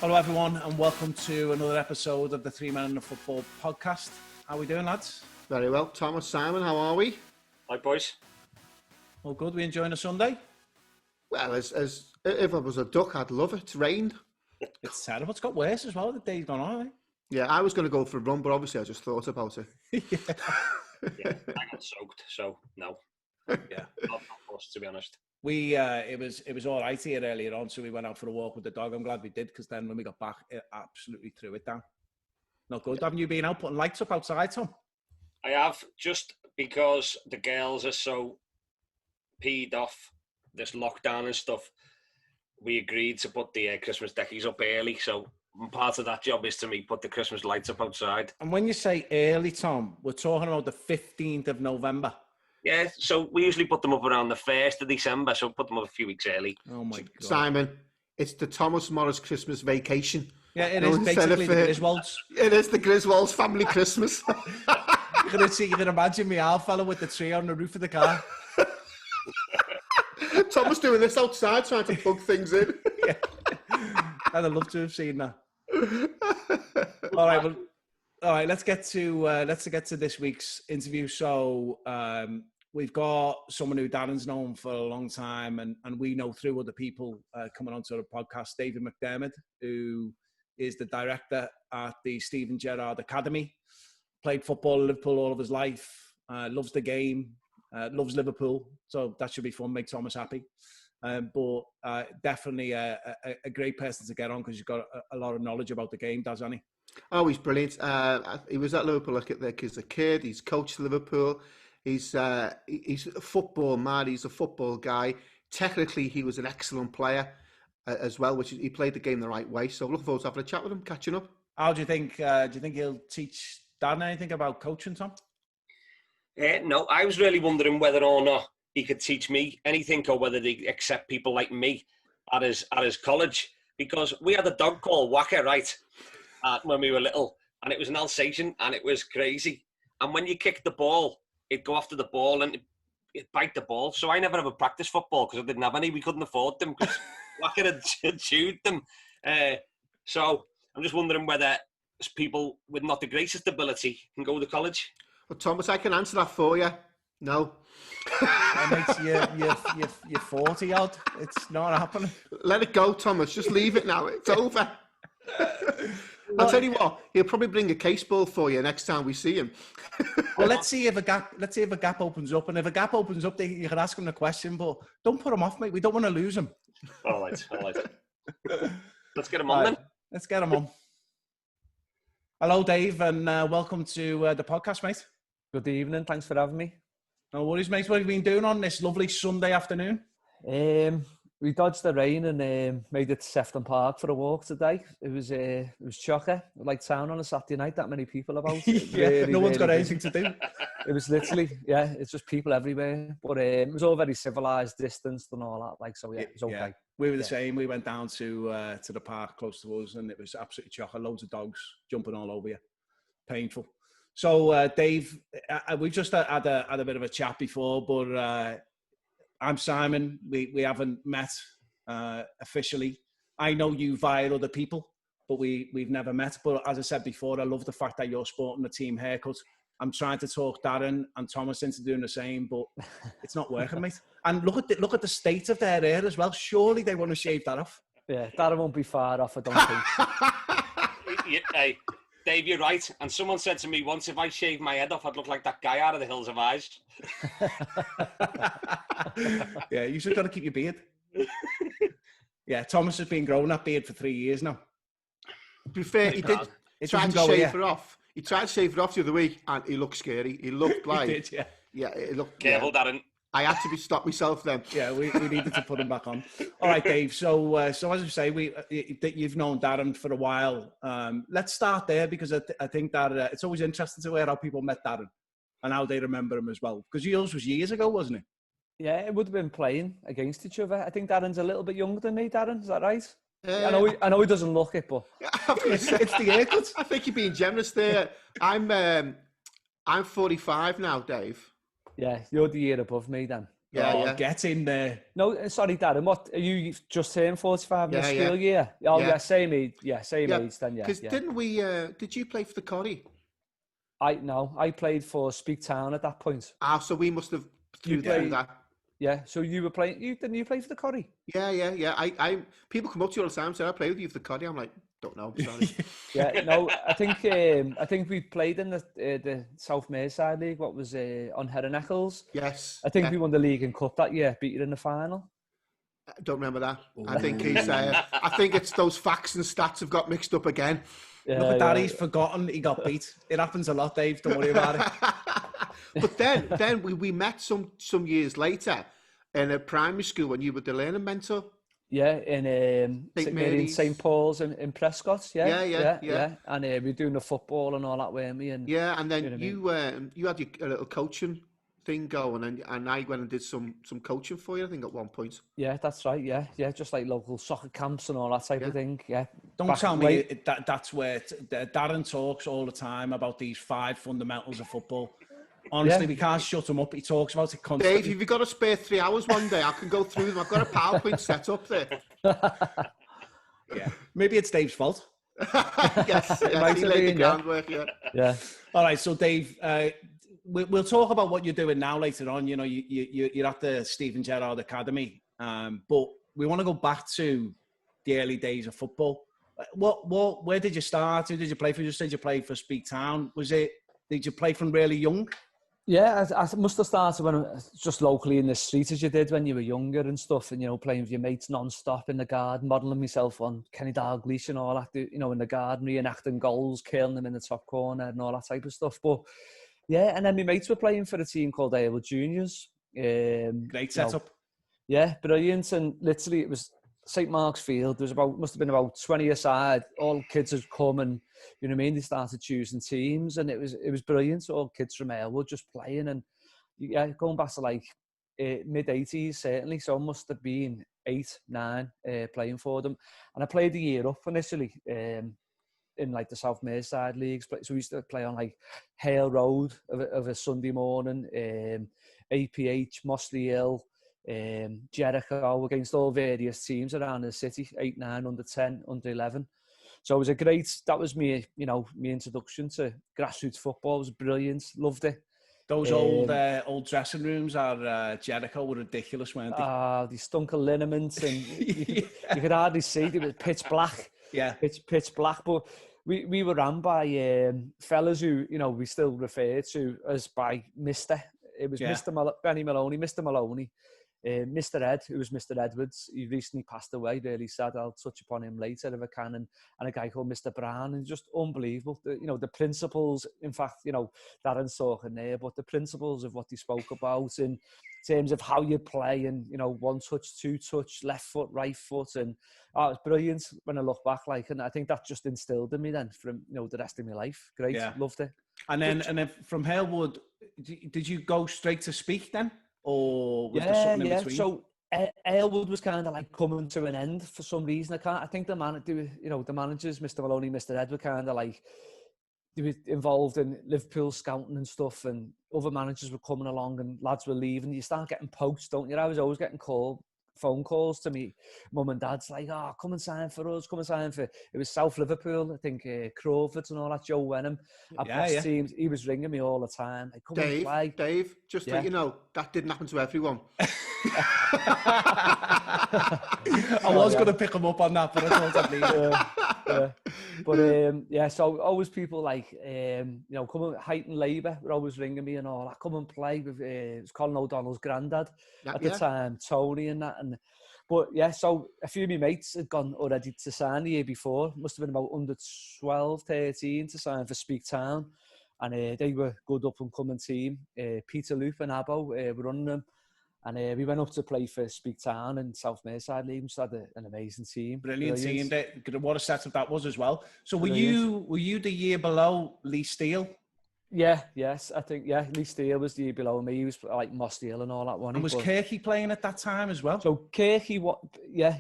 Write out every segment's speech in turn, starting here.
Hello everyone and welcome to another episode of the Three Men in the Football podcast. How are we doing, lads? Very well. Thomas, Simon, how are we? Hi boys. All good, we enjoying a Sunday? Well, as if I was a duck, I'd love it. It's rained. It's terrible, it's got worse as well, the day's gone on, right? Yeah, I was going to go for a run, but obviously I just thought about it. Yeah, I got soaked, so no. Yeah. Not forced, to be honest. We it was all right here earlier on, so we went out for a walk with the dog. I'm glad we did, because then when we got back, it absolutely threw it down. Not good. Haven't you been out putting lights up outside, Tom? I have, just because the girls are so peed off this lockdown and stuff. We agreed to put the Christmas deckies up early, so part of that job is to me put the Christmas lights up outside. And when you say early, Tom, we're talking about the 15th of November. Yeah, so we usually put them up around the 1st of December, so put them up a few weeks early. Oh my God. Simon, it's the Thomas Morris Christmas vacation. Yeah, it is basically the Griswolds. It is the Griswolds family Christmas. You can imagine me, our fella with the tree on the roof of the car. Thomas doing this outside, trying to plug things in. Yeah. I'd have loved to have seen that. All right, well, let's get to this week's interview. So we've got someone who Darren's known for a long time, and we know through other people coming onto the podcast, David MacDiarmid, who is the director at the Steven Gerrard Academy. Played football in Liverpool all of his life, loves the game, loves Liverpool. So that should be fun, make Thomas happy. But definitely a great person to get on, because you've got a lot of knowledge about the game, hasn't he? Oh, he's brilliant. He was at Liverpool as a kid. He's coached Liverpool. He's a football man. He's a football guy. Technically, he was an excellent player as well, which he played the game the right way. So looking forward to having a chat with him, catching up. How do you think? Do you think he'll teach Darren anything about coaching, Tom? No, I was really wondering whether or not he could teach me anything, or whether they accept people like me at his college, because we had a dog called Wacker, right, when we were little, and it was an Alsatian, and it was crazy. And when you kicked the ball, it'd go after the ball and it'd bite the ball. So I never ever practiced football because I didn't have any. We couldn't afford them because Wacker had chewed them. So I'm just wondering whether people with not the greatest ability can go to college. Well, Thomas, I can answer that for you. No. You're 40 odd. It's not happening. Let it go, Thomas. Just leave it now. It's over. I'll tell you what. He'll probably bring a case ball for you next time we see him. Well, let's see if a gap opens up, and if a gap opens up, you can ask him the question. But don't put him off, mate. We don't want to lose him. All right. Let's get him on then. Let's get him on. Hello, Dave, and welcome to the podcast, mate. Good evening. Thanks for having me. No worries, mate. What have you been doing on this lovely Sunday afternoon? We dodged the rain and made it to Sefton Park for a walk today. It was chocker, like town on a Saturday night. That many people about. Yeah, no one's got anything to do. It was literally, it's just people everywhere. But it was all very civilised, distanced and all that. Like, so yeah, it was okay. Yeah. We were the same. We went down to the park close to us, and it was absolutely chocker. Loads of dogs jumping all over you. Painful. So, Dave, we just had a bit of a chat before, but I'm Simon. We haven't met officially. I know you via other people, but we've never met. But as I said before, I love the fact that you're sporting the team haircut. I'm trying to talk Darren and Thomas into doing the same, but it's not working, mate. And look at the state of their hair as well. Surely they want to shave that off. Yeah, Darren won't be far off, I don't think. Hey, Dave, you're right. And someone said to me once, if I shaved my head off, I'd look like that guy out of the Hills of Eyes. Yeah, you just got to keep your beard. Yeah, Thomas has been growing that beard for 3 years now. To be fair, he did try to shave it off. He tried to shave it off the other week, and he looked scary. He looked like... He did, yeah. Yeah, it looked... Careful, Darren. I had to stop myself then. Yeah, we needed to put him back on. All right, Dave. So as we say, you've known Darren for a while. Let's start there, because I think that it's always interesting to hear how people met Darren and how they remember him as well. Because yours was years ago, wasn't it? Yeah, it would have been playing against each other. I think Darren's a little bit younger than me, Darren. Is that right? I know he doesn't look it, but it's the haircut. I think you're being generous there. I'm 45 now, Dave. Yeah, you're the year above me then. Yeah. Get in there. No, sorry, Darren. What are you just turned 45 in the school year? Oh, yeah, same age. Yeah, same age then. Yeah. Because didn't we? Did you play for the Corrie? I played for Speak Town at that point. So we must have through that. Yeah, so you were playing. Didn't you play for the Corrie? Yeah. I people come up to you all the time and say I played with you for the Corrie. I'm like, don't know. I'm sorry. Yeah, no. I think we played in the South Merseyside League. What was on Heron Eccles? Yes. I think we won the league and cup that year. Beat you in the final. I don't remember that. I think he's. I think it's those facts and stats have got mixed up again. Yeah, Look at that. He's forgotten he got beat. It happens a lot, Dave. Don't worry about it. But then we met some years later in a primary school when you were the learning mentor. Yeah, in St. Paul's in Prescott. Yeah. And we were doing the football and all that, weren't we? And and then you had a little coaching thing going, and I went and did some coaching for you, I think, at one point. Yeah, that's right. Yeah, just like local soccer camps and all that type of thing. Yeah. Don't tell me that's where Darren talks all the time about these 5 fundamentals of football. Honestly, we can't shut him up. He talks about it constantly. Dave, if you've got to spare 3 hours one day, I can go through them. I've got a PowerPoint set up there. Yeah, maybe it's Dave's fault. Yes, he laid the groundwork. Yeah. All right, so Dave, we'll talk about what you're doing now later on. You know, you're at the Steven Gerrard Academy, but we want to go back to the early days of football. Where did you start? Who did you play for? You just said you played for Speak Town. Did you play from really young? Yeah, I must have started when just locally in the street, as you did when you were younger and stuff, and playing with your mates non-stop in the garden, modelling myself on Kenny Dalglish and all that, in the garden, reenacting goals, killing them in the top corner and all that type of stuff. But yeah, and then my mates were playing for a team called Untitled Juniors. Great setup. Yeah, brilliant. And literally it was St. Mark's Field. There must have been about 20 aside. All kids had come and, they started choosing teams, and it was brilliant. All kids from Aylwood just playing, and going back to like mid-80s certainly. So I must have been 8, 9 playing for them, and I played the year up initially in like the South Merseyside leagues. So we used to play on like Hale Road of a Sunday morning, APH, Mossley Hill, Jericho, against all various teams around the city, 8, 9, under 10, under 11. So it was that was me, my introduction to grassroots football. It was brilliant, loved it. Those old dressing rooms at Jericho were ridiculous, weren't they? They stunk of liniment, and you could hardly see. It was pitch black. Yeah, pitch black. But we were run by fellas who we still refer to as by Mister. It was Benny Maloney, Mr. Maloney. Mr. Ed, who was Mr. Edwards, he recently passed away, really sad. I'll touch upon him later if I can. And a guy called Mr. Brown, and just unbelievable. The principles, in fact, Darren's talking there, but the principles of what he spoke about in terms of how you play, and, 1 touch, 2 touch, left foot, right foot. And it was brilliant when I look back, and I think that just instilled in me then from, the rest of my life. Great, loved it. And then from Halewood, did you go straight to Speak then? Or was there something in between? So Aylwood was kind of like coming to an end for some reason. I think the managers, Mr. Maloney, Mr. Ed, were kind of like, they were involved in Liverpool scouting and stuff, and other managers were coming along and lads were leaving. You start getting poached, don't you? I was always getting phone calls to me, mum and dad's like, come and sign for us, come and sign for, it was South Liverpool, I think, Crawfords and all that, Joe Wenham, teams. He was ringing me all the time, like, come and play. Dave, just to let you know, that didn't happen to everyone. I was going to pick him up on that, but I thought I'd leave it. But so always people like, come and Heighton Labour were always ringing me and all that, come and play with, it was Colin O'Donnell's granddad at the time, Tony and that. But so a few of my mates had gone already to sign the year before, must have been about under 12, 13 to sign for Speak Town. And they were good up and coming team. Peter Loop and Abbo were running them. And we went up to play for Speak Town and South Merseyside League. We had an amazing team. Brilliant team. What a setup that was as well. So were you the year below Lee Steele? Yes, I think, Lee Steele was the year below me. He was like Moss Steele and all that one. And was Kirky playing at that time as well? So Kirky,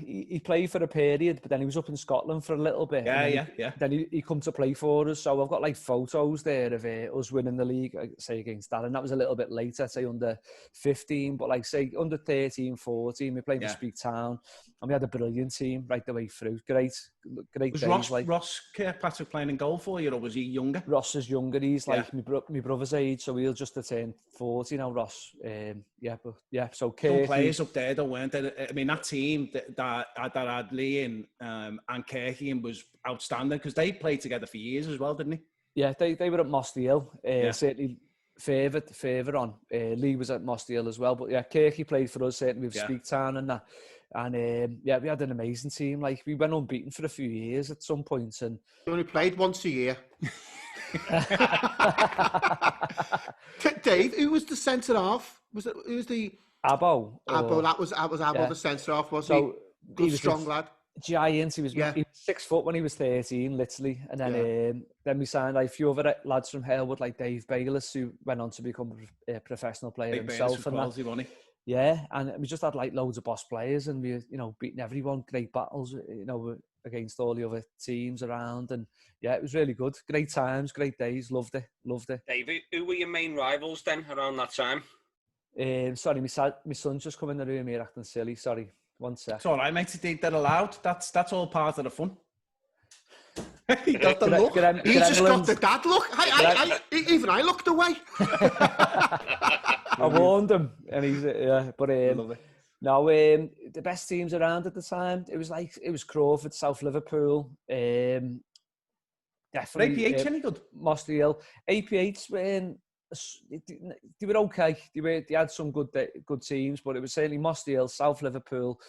he played for a period, but then he was up in Scotland for a little bit. Yeah. Then he come to play for us. So I've got like photos there of us winning the league, say, against that. And that was a little bit later, say under 15, but like say under 13, 14, we played for Speak Town. And we had a brilliant team right the way through. Great was days. Ross Kirkpatrick playing in goal for you, or was he younger? Ross is younger. He's like my brother's age, so he'll just turn 40 now, Ross. So Kirky, some players up there though, weren't there? I mean, that team that had Lee in and Kirky in was outstanding because they played together for years as well, didn't they? Yeah, they were at Moss Steele. Certainly favour on. Lee was at Moss Steele as well, but Kirky played for us certainly with Speak Town and that. And we had an amazing team. Like we went unbeaten for a few years at some point, and you only played once a year. Dave, who was the centre half? Who was the Abbo? Abbo, that was Abbo, the centre half, was he? Good, strong lad. Giant. He was 6 foot when he was 13, literally. And then we signed like a few other lads from Halewood, like Dave Bayliss, who went on to become a professional player himself. And quality, wasn't he? Yeah, and we just had like loads of boss players, and we, beating everyone, great battles, against all the other teams around, and it was really good. Great times, great days, loved it. David, who were your main rivals then around that time? Sorry, my son's just come in the room here acting silly. Sorry, 1 sec. It's all right, mate. They're allowed. That's all part of the fun. He got the look. He just got the dad look. Even I looked away. I warned him, and he's the best teams around at the time. It was Crawford, South Liverpool, definitely. APH any good? Moss Steele. APH they were okay. They had some good teams, but it was certainly Moss Steele, South Liverpool,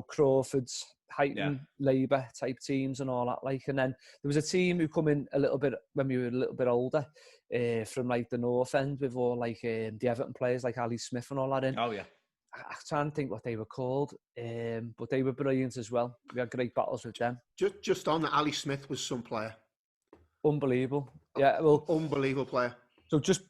Crawford's, Heighton, Labour type teams and all that. And then there was a team who come in a little bit when we were a little bit older, from like the north end with all like the Everton players like Ali Smith and all that in. Oh yeah. I can't think what they were called, but they were brilliant as well. We had great battles with them. Just on that, Ali Smith was some player. Unbelievable. Yeah, well, unbelievable player. So just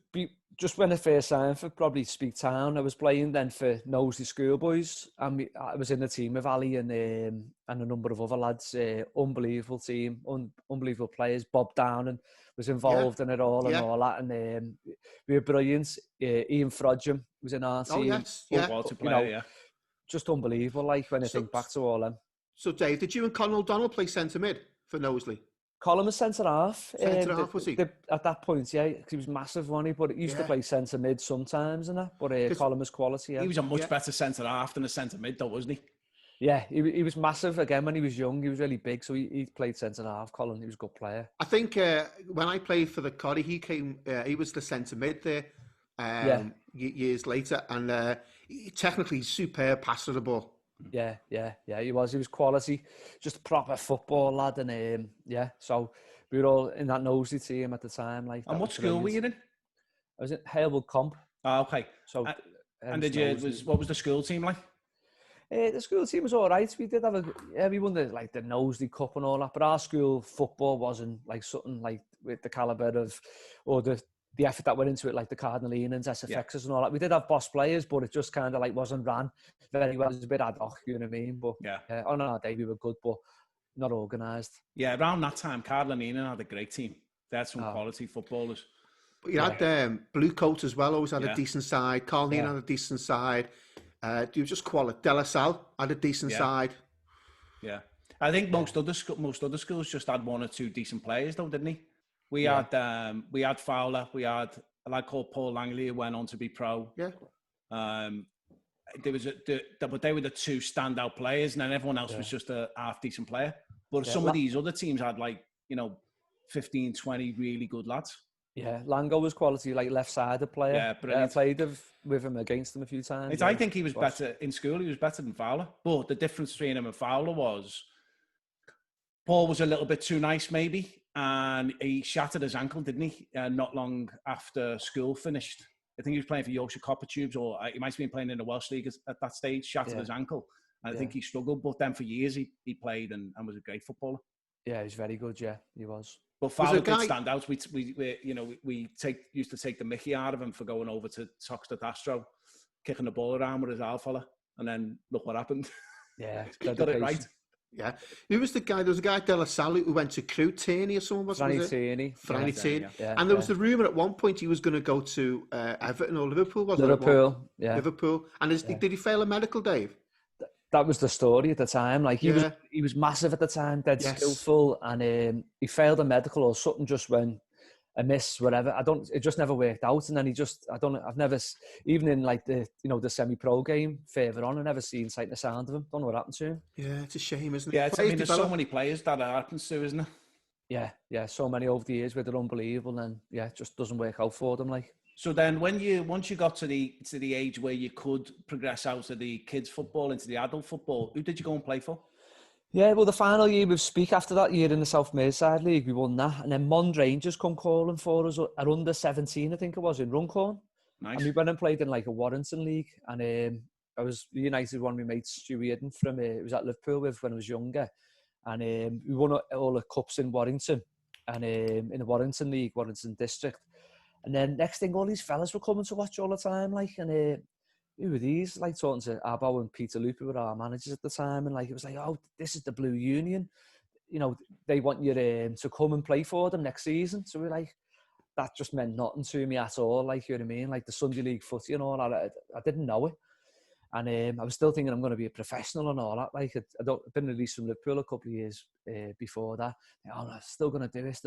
when I first signed for probably Speak Town, I was playing then for Knowsley Schoolboys, and I was in the team with Ali and a number of other lads. Unbelievable team, unbelievable players. Bob Downing was involved in it all and all that, and we were brilliant. Ian Frodsham was in our team. Just unbelievable. Like when I think back to all them. So Dave, did you and Conor O'Donnell play centre mid for Knowsley? Colin was centre half. Centre half, was he? At that point, he was massive, wasn't he? But he used to play centre mid sometimes, and that. But Colin was quality. He was a much better centre half than a centre mid, though, wasn't he? Yeah, he was massive. Again, when he was young, he was really big, so he played centre half. Colin, he was a good player. I think when I played for the Corrie, he was the centre mid there. Years later, and technically superb passer of the ball. Yeah, he was quality, just a proper football lad, and so we were all in that Knowsley team at the time. Like, and what school were you in? I was in Halewood Comp. Oh, okay. So, what was the school team like? The school team was all right. We did have we won the Knowsley Cup and all that, but our school football wasn't like something like with the calibre of, or the effort that went into it, like the Cardinalians, SFXs and all that. We did have boss players, but it just kind of like wasn't ran very well. It was a bit ad hoc, you know what I mean? But on our day we were good, but not organised. Yeah, around that time, Cardinalians had a great team. They had some quality footballers. But you had Blue Coat as well, always had a decent side. Carl had a decent side. It was just quality. De La Salle had a decent side. Yeah. I think most other schools just had one or two decent players though, didn't they? We had Fowler. We had a lad called Paul Langley who went on to be pro. Yeah. But they were the two standout players, and then everyone else was just a half decent player. But some of these other teams had 15, 20 really good lads. Yeah, Lango was quality, like left-sided player. Yeah, brilliant. I played with him against him a few times. I think he was better in school. He was better than Fowler. But the difference between him and Fowler was Paul was a little bit too nice, maybe. And he shattered his ankle, didn't he? Not long after school finished. I think he was playing for Yorkshire Copper Tubes, or he might have been playing in the Welsh League at that stage, shattered his ankle. And I think he struggled, but then for years he played and was a great footballer. Yeah, he was very good, he was. But Fowler did stand out. We used to take the mickey out of him for going over to Toxteth Astro, kicking the ball around with his Alfala, and then look what happened. Yeah, got it right. Yeah. Who was the guy? There was a guy, De La Salle, who went to Crewe, Tierney or someone, was it? Franny Tierney. Yeah, and there was the rumour at one point he was going to go to Everton or Liverpool, wasn't it? Liverpool. And did he fail a medical, Dave? That was the story at the time. Like, he was massive at the time, dead skillful, and he failed a medical or something just went amiss, whatever. It just never worked out. And then I've never, even in like the semi-pro game further on, I've never seen sight and the sound of him. Don't know what happened to him. Yeah, it's a shame, isn't it? Yeah, there's so many players that it happens to, isn't it? Yeah, so many over the years where they're unbelievable, and it just doesn't work out for them. Like, so then, once you got to the age where you could progress out of the kids' football into the adult football, who did you go and play for? Yeah, well, the final year with Speak after that year in the South Merseyside League, we won that. And then Mond Rangers come calling for us at under 17, I think it was, in Runcorn. Nice. And we went and played in like a Warrington League. And I was reunited with one of my mates, Stewie Eden, from it was at Liverpool with when I was younger. And we won all the cups in Warrington and in the Warrington League, Warrington District. And then next thing, all these fellas were coming to watch all the time, like, and who were these? Like, talking to Abbo and Peter Lupe, who were our managers at the time, and like, it was like, oh, this is the Blue Union. You know, they want you to come and play for them next season. So we're like, that just meant nothing to me at all. Like, you know what I mean? Like the Sunday League footy and all that. I didn't know it. And I was still thinking I'm going to be a professional and all that. Like, I'd been released from Liverpool a couple of years before that. I'm still going to do it,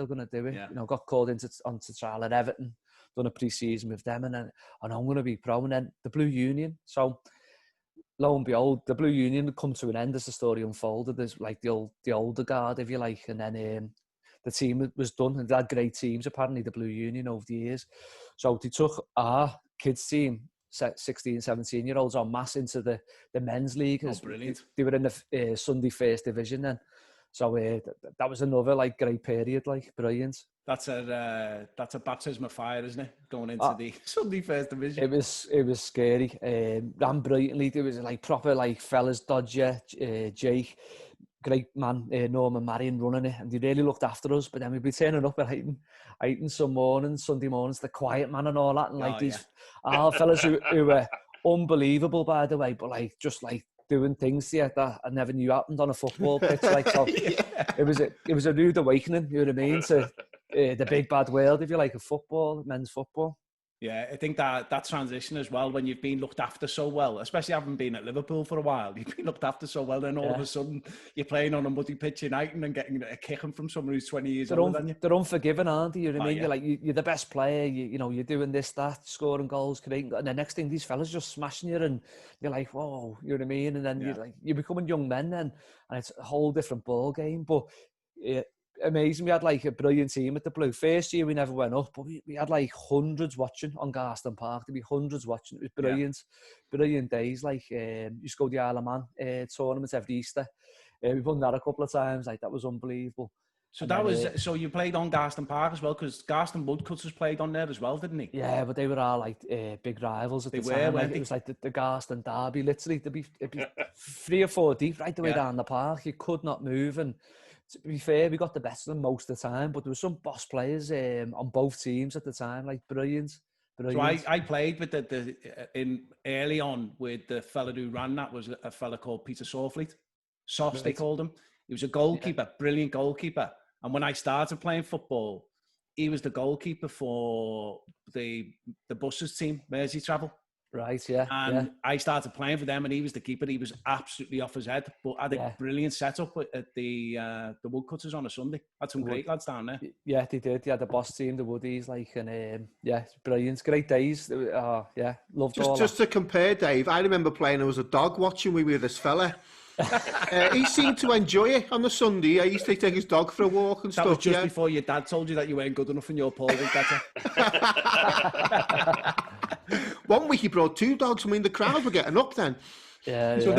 Yeah. You know, got called onto trial at Everton, done a pre-season with them, and then I'm going to be pro. And then the Blue Union. So, lo and behold, the Blue Union had come to an end as the story unfolded. There's like the older guard, if you like, and then the team was done. And they had great teams, apparently, the Blue Union over the years. So they took our kids team, 16, 17-year-olds en masse into the men's league. Oh, brilliant. They were in the Sunday First Division then. So that was another like great period, like brilliant. That's a baptism of fire, isn't it? Going into the Sunday First Division. It was scary. Ran brilliantly. There was like proper like fellas, Dodger, Jake, great man, Norman Marion running it, and they really looked after us. But then we'd be turning up at Hayton some mornings, Sunday mornings, the quiet man and all that, and like these fellas who were unbelievable, by the way, but like just like doing things here that I never knew happened on a football pitch. Like, so it was a rude awakening, you know what I mean, to the big bad world, if you like, of football, men's football. Yeah, I think that transition as well, when you've been looked after so well, especially having been at Liverpool for a while, you've been looked after so well, then all of a sudden you're playing on a muddy pitch in Eighton and getting a kicking from someone who's 20 years older than you. They're unforgiving, aren't they? You know what I mean? You're like, you're the best player, you know, you're doing this, that, scoring goals, creating, and the next thing, these fellas just smashing you, and you're like, whoa, you know what I mean? And then you're becoming young men then, and it's a whole different ball game. But amazing. We had like a brilliant team at the Blue. First year we never went up, but we had like hundreds watching on Garston Park. There'd be hundreds watching. It was brilliant, brilliant days. Like used to go to the Isle of Man tournament every Easter. We won that a couple of times. Like, that was unbelievable. So so you played on Garston Park as well, because Garston Woodcutters played on there as well, didn't he? Yeah, but they were all like big rivals at the time. Like, it was like the Garston derby. Literally, it'd be 3 or 4 deep right the way down the park. You could not move. And to be fair, we got the best of them most of the time, but there were some boss players on both teams at the time, like brilliant. So I played with in early on with the fella who ran that, was a fella called Peter Sawfleet. Sauce, they called him. He was a goalkeeper, brilliant goalkeeper. And when I started playing football, he was the goalkeeper for the buses team, Mersey Travel. Right, yeah. And I started playing for them, and he was the keeper. He was absolutely off his head, but had a brilliant setup at the Woodcutters on a Sunday. Had some great lads down there. Yeah, they did. They had the boss team, the Woodies, like, and brilliant. Great days. Loved all just to compare, Dave, I remember playing, there was a dog watching me with this fella. He seemed to enjoy it on the Sunday. He used to take his dog for a walk and stuff. That was just before your dad told you that you weren't good enough and your Paul was better. One week he brought 2 dogs. I mean, the crowds were getting up then. So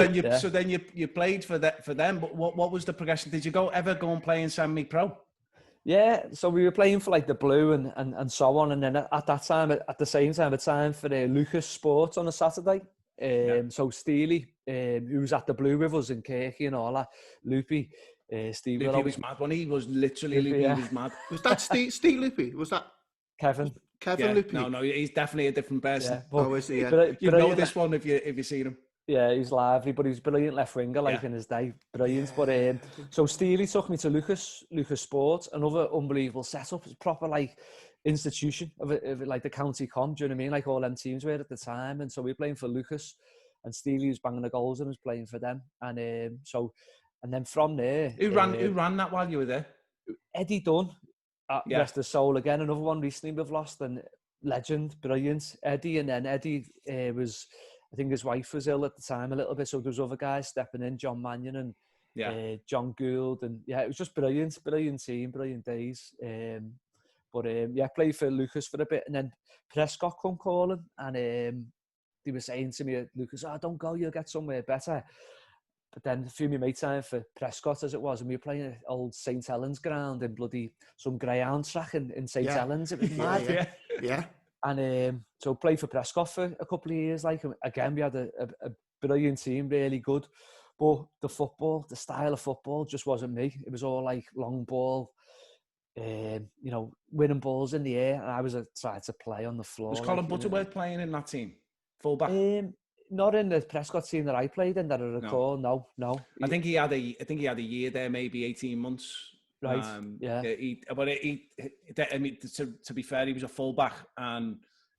then you played for them. But what was the progression? Did you ever go and play in semi-pro? Yeah, so we were playing for like the Blue and so on, and then at the same time for Lucas Sports on a Saturday. So Steely, who was at the Blue with us in Kirky and all that, Loopy, Steve Loopy was mad when he was literally Loopy, yeah. he was mad. Was that Steve Loopy? Was that Kevin Loopy? No, he's definitely a different person. Yeah, but, is he? Yeah. But You know this one if you seen him. Yeah, he's lively, but he's brilliant left winger, like in his day, brilliant. But so Steely took me to Lucas Sports, another unbelievable setup. It's proper like institution of like the county comp. Do you know what I mean? Like all them teams were at the time, and so we were playing for Lucas, and Steely was banging the goals and was playing for them, and then from there, who ran that while you were there? Eddie Dunn, rest his soul again. Another one recently we've lost, and legend, brilliant Eddie, and then Eddie was. I think his wife was ill at the time a little bit, so there was other guys stepping in, John Mannion and John Gould, and it was just brilliant team, brilliant days. Played for Lucas for a bit, and then Prescott come calling, and they were saying to me, Lucas, don't go, you'll get somewhere better. But then a few of my mates signed for Prescott as it was, and we were playing at old St Helens ground in bloody some greyhound track in St Helens. It was mad. Yeah. And so played for Prescott for a couple of years. Like again, we had a brilliant team, really good. But the style of football just wasn't me. It was all like long ball, winning balls in the air. And I was trying to play on the floor. Was Colin Butterworth playing in that team? Fullback? Not in the Prescott team that I played in that I recall. No. I think he had a year there, maybe 18 months. Right. To be fair, he was a fullback and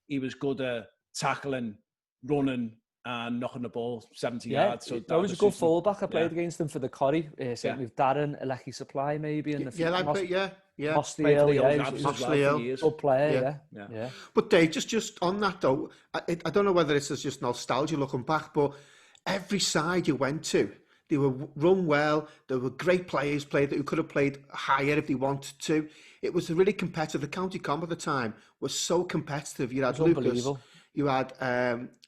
he was good at tackling, running, and knocking the ball 70 yards. So that was a good fullback. I played against him for the Corrie. Certainly with Darren, Alecki Supply, maybe. And Mostiel, good player. Yeah. But Dave, just on that though, I don't know whether this is just nostalgia looking back, but every side you went to, they were run well. There were great players who could have played higher if they wanted to. It was really competitive. The county comp at the time was so competitive. You had Lucas, you had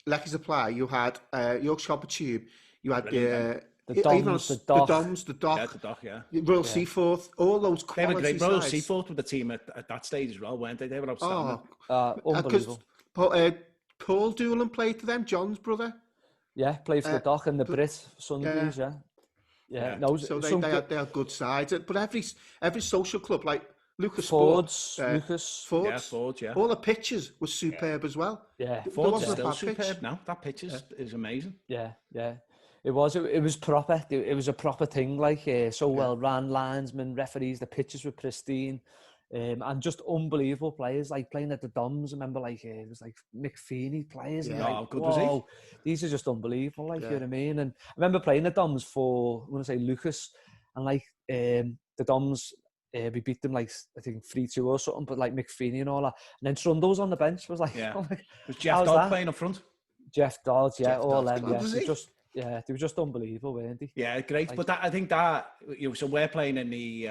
Lecky Supply, you had Yorkshire Copper Tube, you had the Dock, Royal Seaforth, all those quality sides. They were great. Royal Seaforth with the team at that stage as well, weren't they? They were outstanding. Unbelievable. Paul Doolan played for them, John's brother. Yeah, played for the Dock and the Brit Sundays. No, so they had good sides. But every social club like Lucas Fords, Fords, all the pitches were superb as well. Yeah, Fords is still superb now. That pitch is amazing. Yeah. It was proper. It was a proper thing. Like well ran, linesmen, referees. The pitches were pristine. And just unbelievable players, like playing at the Doms. I remember, it was like Mick Feeney players. Yeah, and how good was he? These are just unbelievable, you know what I mean? And I remember playing the Doms for, I'm going to say Lucas, and the Doms, we beat them I think 3-2 or something, but Mick Feeney and all that. And then Trundle was on the bench. Was was Jeff Dodd playing up front? Jeff Dodd, all them, they were just unbelievable, weren't they? Yeah, great. But I think that so we're playing in the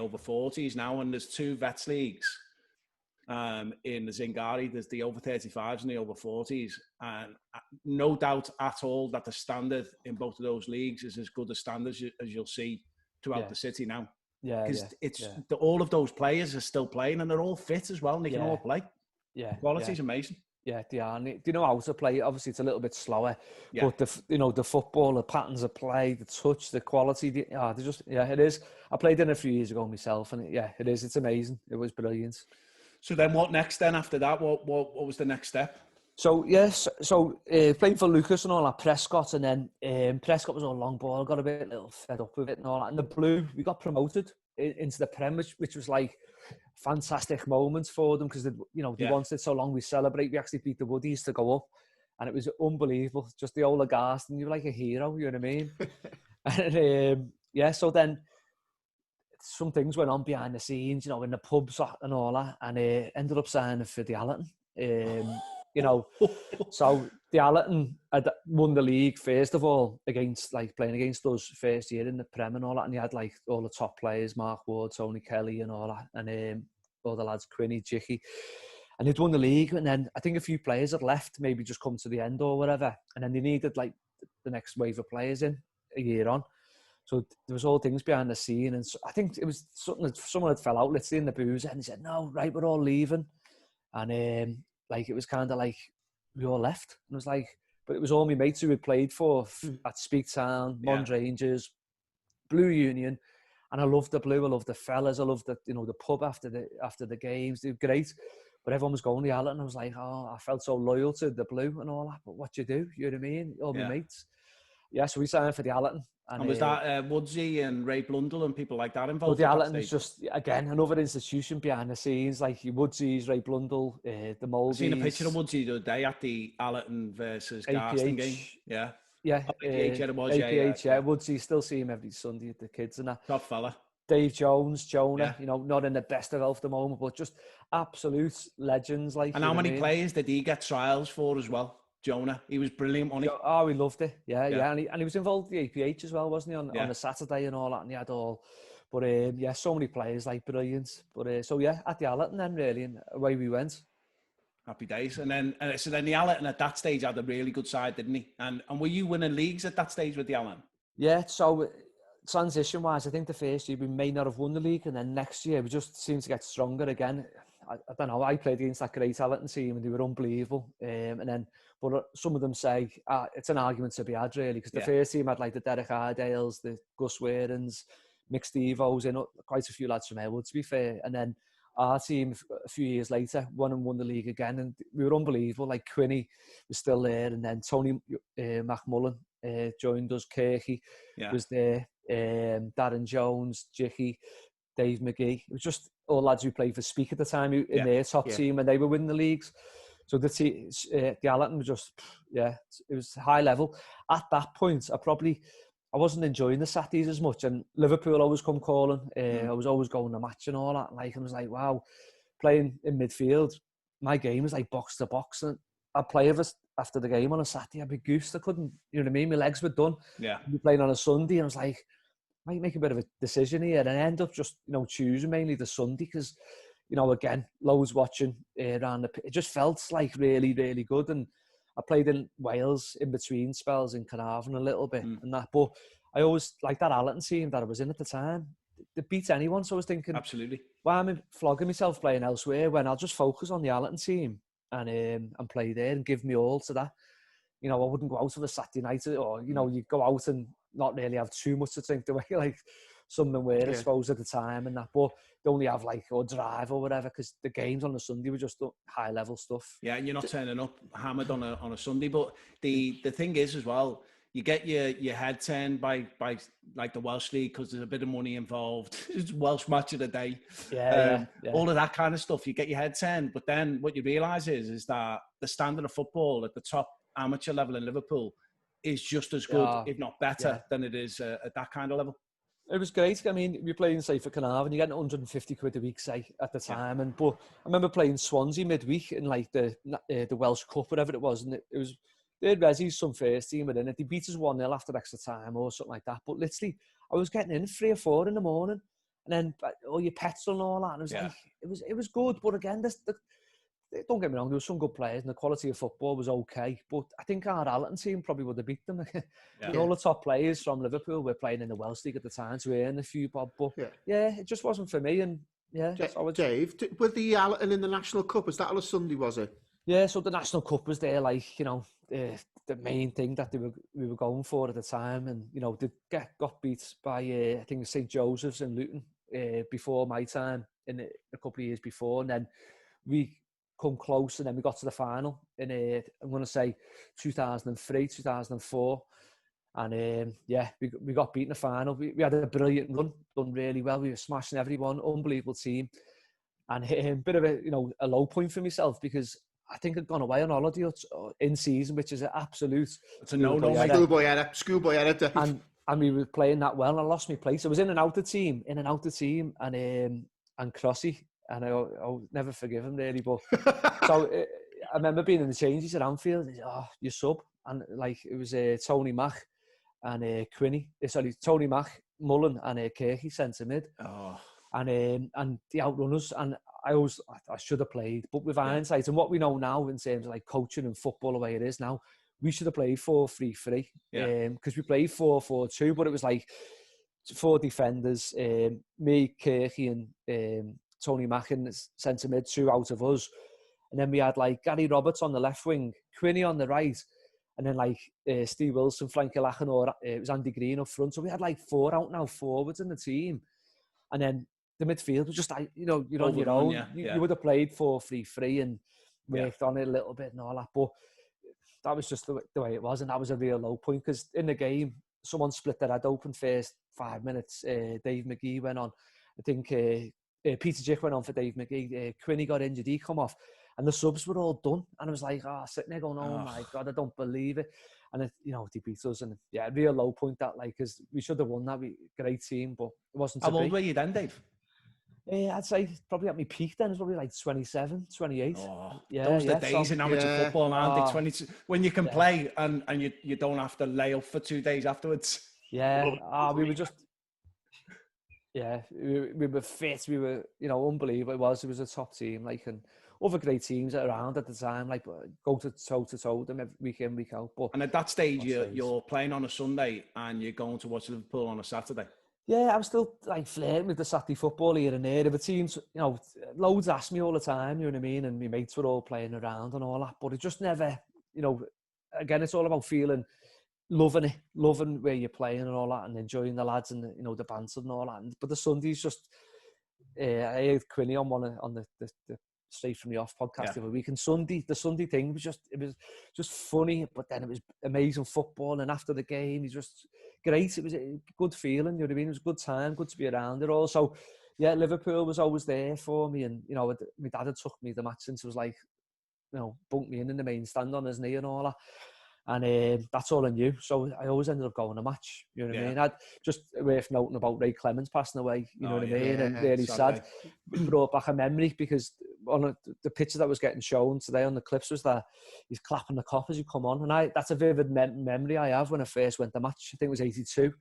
over 40s now, and there's two vets leagues in the Zingari. There's the over 35s and the over 40s, and no doubt at all that the standard in both of those leagues is as good a standard as you'll see throughout the city now. Yeah, because all of those players are still playing, and they're all fit as well, and they can all play. Yeah, quality's amazing. Yeah, they are. Do you know how to play? Obviously, it's a little bit slower, but the football, the patterns of play, the touch, the quality. It is. I played in a few years ago myself, and it is. It's amazing. It was brilliant. So then, what next? Then after that, what was the next step? So playing for Lucas and all that, Prescott, and then Prescott was all long ball. Got a little fed up with it and all that. And the Blue, we got promoted into the Prem, which was fantastic moments for them because they wanted so long. We celebrate. We actually beat the Woodies to go up, and it was unbelievable. Just the old aghast, and you were like a hero. You know what I mean? And so then some things went on behind the scenes, in the pubs and all that, and ended up signing for the Allerton. So the Allerton had won the league first of all against playing against us first year in the Prem and all that, and you had all the top players, Mark Ward, Tony Kelly and all that, and all the lads, Quinny, Jicky, and they'd won the league, and then I think a few players had left, maybe just come to the end or whatever, and then they needed the next wave of players in a year on. So there was all things behind the scene, and so I think it was something that someone had fell out, let's say in the booze, and he said, "No, right, we're all leaving," and it was kind of we all left. And it was but it was all my mates who had played for at Speaktown, Mons Rangers, Blue Union. And I loved the Blue. I loved the fellas. I loved the, the pub after the games. They were great. But everyone was going to Allerton. I was like, oh, I felt so loyal to the Blue and all that. But what you do, you know what I mean? All my mates. Yeah, so we signed for the Allerton. And was that Woodsy and Ray Blundell and people like that involved? Well, the Allerton is just, again, another institution behind the scenes, like Woodsy's, Ray Blundell, the Moldies. I've seen a picture of Woodsy the other day at the Allerton versus Garston game. Yeah. Yeah. APH, it was, APH, yeah. Woodsy, still see him every Sunday at the kids and that. Top fella. Dave Jones, Jonah, not in the best of health at the moment, but just absolute legends. Like. And how many players did he get trials for as well? Jonah, he was brilliant, wasn't he? Oh, we loved it. Yeah. And he was involved with the APH as well, wasn't he, on a Saturday and all that, and he had all. But so many players, like, brilliant. But so at the Allerton then, really, and away we went. Happy days. And then the Allerton at that stage had a really good side, didn't he? And were you winning leagues at that stage with the Allerton? Yeah, so transition-wise, I think the first year we may not have won the league, and then next year we just seemed to get stronger again. I don't know, I played against that great Allerton team and they were unbelievable. But some of them say it's an argument to be had, really, because the first team had like the Derek Ardales, the Gus Warens, Mick Stevos, and quite a few lads from Elwood, to be fair. And then our team, a few years later, won the league again, and we were unbelievable. Like Quinny was still there, and then Tony McMullen joined us, Kirky was there, Darren Jones, Jicky, Dave McGee. It was just all lads who played for Speak at the time in their top team, and they were winning the leagues. So the Allerton was just, it was high level. At that point, I wasn't enjoying the Saturdays as much, and Liverpool always come calling. I was always going to match and all that. And I was like, wow, playing in midfield, my game was like box to box, and I'd play after the game on a Saturday. I'd be goosed. I couldn't, you know what I mean? My legs were done. Yeah. I'd be playing on a Sunday, and I was like, might make a bit of a decision here, and I end up just, choosing mainly the Sunday because, again, loads watching around it just felt like really, really good. And I played in Wales in between spells in Carnarvon a little bit and that, but I always like that Allerton team that I was in at the time. They beat anyone, so I was thinking, absolutely, why am I flogging myself playing elsewhere when I'll just focus on the Allerton team and play there and give me all to that. I wouldn't go out on a Saturday night, or you go out and not really have too much to drink the way like some of them were, I suppose, at the time and that, but they only have or drive or whatever, because the games on a Sunday were just high level stuff. Yeah, and you're not turning up hammered on a Sunday, but the thing is as well, you get your head turned by like the Welsh League because there's a bit of money involved. It's Welsh match of the day. All of that kind of stuff. You get your head turned, but then what you realise is that the standard of football at the top amateur level in Liverpool is just as good, if not better, than it is at that kind of level. It was great. I mean, we were playing, say, for Carnarvon, you're getting 150 quid a week, say, at the time. But I remember playing Swansea midweek in like the Welsh Cup, whatever it was, and it was, they had Resi, some first team were in it. They beat us 1-0 after extra time or something like that. But literally, I was getting in 3 or 4 in the morning, and then all your petrol and all that. And it was like, it was good. But again, don't get me wrong, there were some good players and the quality of football was okay, but I think our Allerton team probably would have beat them. All the top players from Liverpool were playing in the Welsh League at the time to earn a few bob, but it just wasn't for me. And Dave, with the Allerton in the National Cup, was that on a Sunday, was it? Yeah, so the National Cup was there, like, the main thing that we were going for at the time, and they got beat by I think St Joseph's in Luton before my time, in a couple of years before, and then we come close, and then we got to the final in I'm going to say 2003, 2004, and we got beaten in the final. We had a brilliant run, done really well. We were smashing everyone, unbelievable team, and a bit of a low point for myself because I think I'd gone away on holiday in season, which is an absolute. It's a no-no. Schoolboy error. And we were playing that well, and I lost my place. I was in and out the team, and Crossy. And I'll never forgive him, really. But so I remember being in the changes at Anfield. He said, you sub. And like, it was Tony Mack and Quinny. Tony Mack, Mullen and Kirky centre mid. And the outrunners. And I should have played. But with hindsight and what we know now in terms of like coaching and football the way it is now, we should have played 4-3-3. Because we played 4-4-2, but it was like 4 defenders, me, Kirky and Tony Mack in the centre mid, 2 out of us, and then we had like Gary Roberts on the left wing, Quinny on the right, and then like Steve Wilson, Frankie Lachan, or it was Andy Green up front. So we had like 4 out now forwards in the team, And then the midfield was just like, you're on your Overrun, own. yeah. You would have played 4-3-3 and worked on it a little bit and all that. But that was just the way it was. And that was a real low point because in the game, someone split their head open first 5 minutes. Dave McGee went on. I think Peter Jick went on for Dave McGee. Quinny got injured. He come off. And the subs were all done. And I was like, sitting there going, oh my God, I don't believe it. And, they beat us. And yeah, real low point that, like, because we should have won that. Great team, but it wasn't to be. How old were you then, Dave? I'd say probably at my peak then, it was probably like 27, 28. Those are the days in amateur football, aren't they? 20, when you can play and you don't have to lay up for 2 days afterwards. Yeah, we were just... Yeah, we were fit. We were, unbelievable. It was a top team, like, and other great teams around at the time, like, go to toe them week in, week out. But, and at that stage, you're playing on a Sunday and you're going to watch Liverpool on a Saturday. Yeah, I was still like flirting with the Saturday football here and there. The teams, loads asked me all the time, you know what I mean? And my mates were all playing around and all that. But it just never, again, it's all about loving where you're playing and all that, and enjoying the lads and the banter and all that. But the Sundays just, I heard Quinny on the Straight From the Off podcast the other week, and the Sunday thing was just funny, but then it was amazing football. And after the game, he's just great. It was a good feeling, you know what I mean? It was a good time, good to be around it all. So yeah, Liverpool was always there for me, and my dad had took me the match since it was like, bunked me in the main stand on his knee and all that. And that's all I knew. So I always ended up going to match. You know what I mean? I'd just worth noting about Ray Clemens passing away. You know what I mean? And really sad. Brought back a memory because on the picture that was getting shown today on the clips was that he's clapping the cop as you come on. And that's a vivid memory I have when I first went to match. I think it was 82.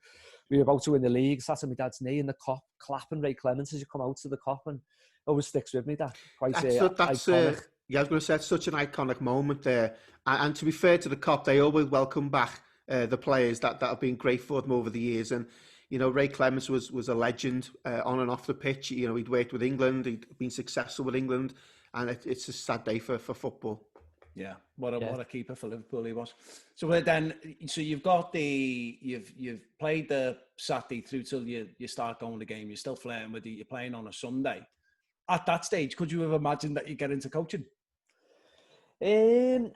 We were about to win the league. Sat on my dad's knee and the cop clapping Ray Clemens as you come out to the cop. And it always sticks with me. That quite iconic. Yeah, I was going to say, it's such an iconic moment there. And to be fair to the cop, they always welcome back the players that have been great for them over the years. And, Ray Clemens was a legend on and off the pitch. He'd worked with England, he'd been successful with England, and it's a sad day for football. Yeah, what a keeper for Liverpool he was. So you've got you've played the Saturday through till you start going the game. You're still flirting with it. You're playing on a Sunday. At that stage, could you have imagined that you get into coaching? It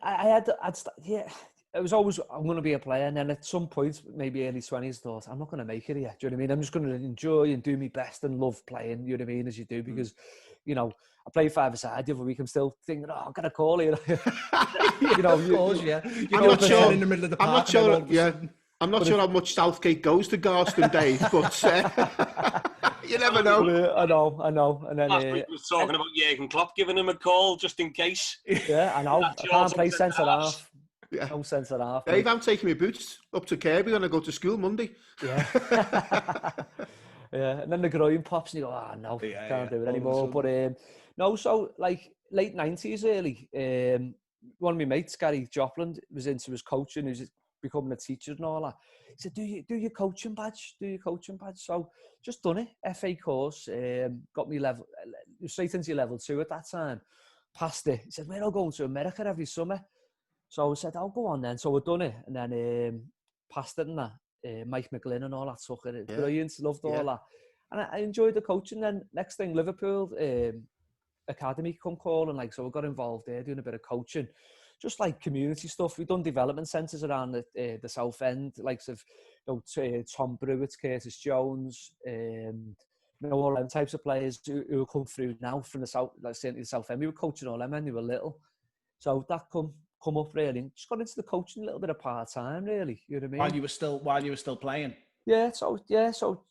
was always, I'm going to be a player. And then at some point, maybe early 20s, thought, I'm not going to make it here. Do you know what I mean? I'm just going to enjoy and do my best and love playing, you know what I mean, as you do. Because, I played 5-a-side the other week. I'm still thinking, I've got a call here. Of course, yeah. I'm not sure. In the middle of the park. I'm not sure how much Southgate goes to Garston, Dave, but... You never know. I know. And then last week was talking about Jurgen Klopp giving him a call just in case. Yeah, I know. I can't play centre half. Yeah. No centre half. Dave, I'm taking my boots up to Kirby when I go to school Monday. Yeah. Yeah, and then the groin pops and you go, no, can't do it anymore. But no, so like late 90s, early. One of my mates, Gary Joplin, was into his coaching. He was becoming a teacher and all that. He said, do your coaching badge. So just done it, FA course, got me straight into level 2 at that time. Passed it. He said, we're all going to America every summer. So I said, I'll go on then. So we've done it. And then passed it and that. Mike McGlynn and all that took it. Brilliant, loved all that. And I enjoyed the coaching. Then next thing, Liverpool Academy come calling, so we got involved there doing a bit of coaching. Just like community stuff. We've done development centres around the South End, Tom Brewitt, Curtis Jones, all them types of players who come through now from the South, certainly the South End. We were coaching all them when they were little. So that come up really. Just got into the coaching a little bit of part-time really, you know what I mean? While you were still playing? Yeah, so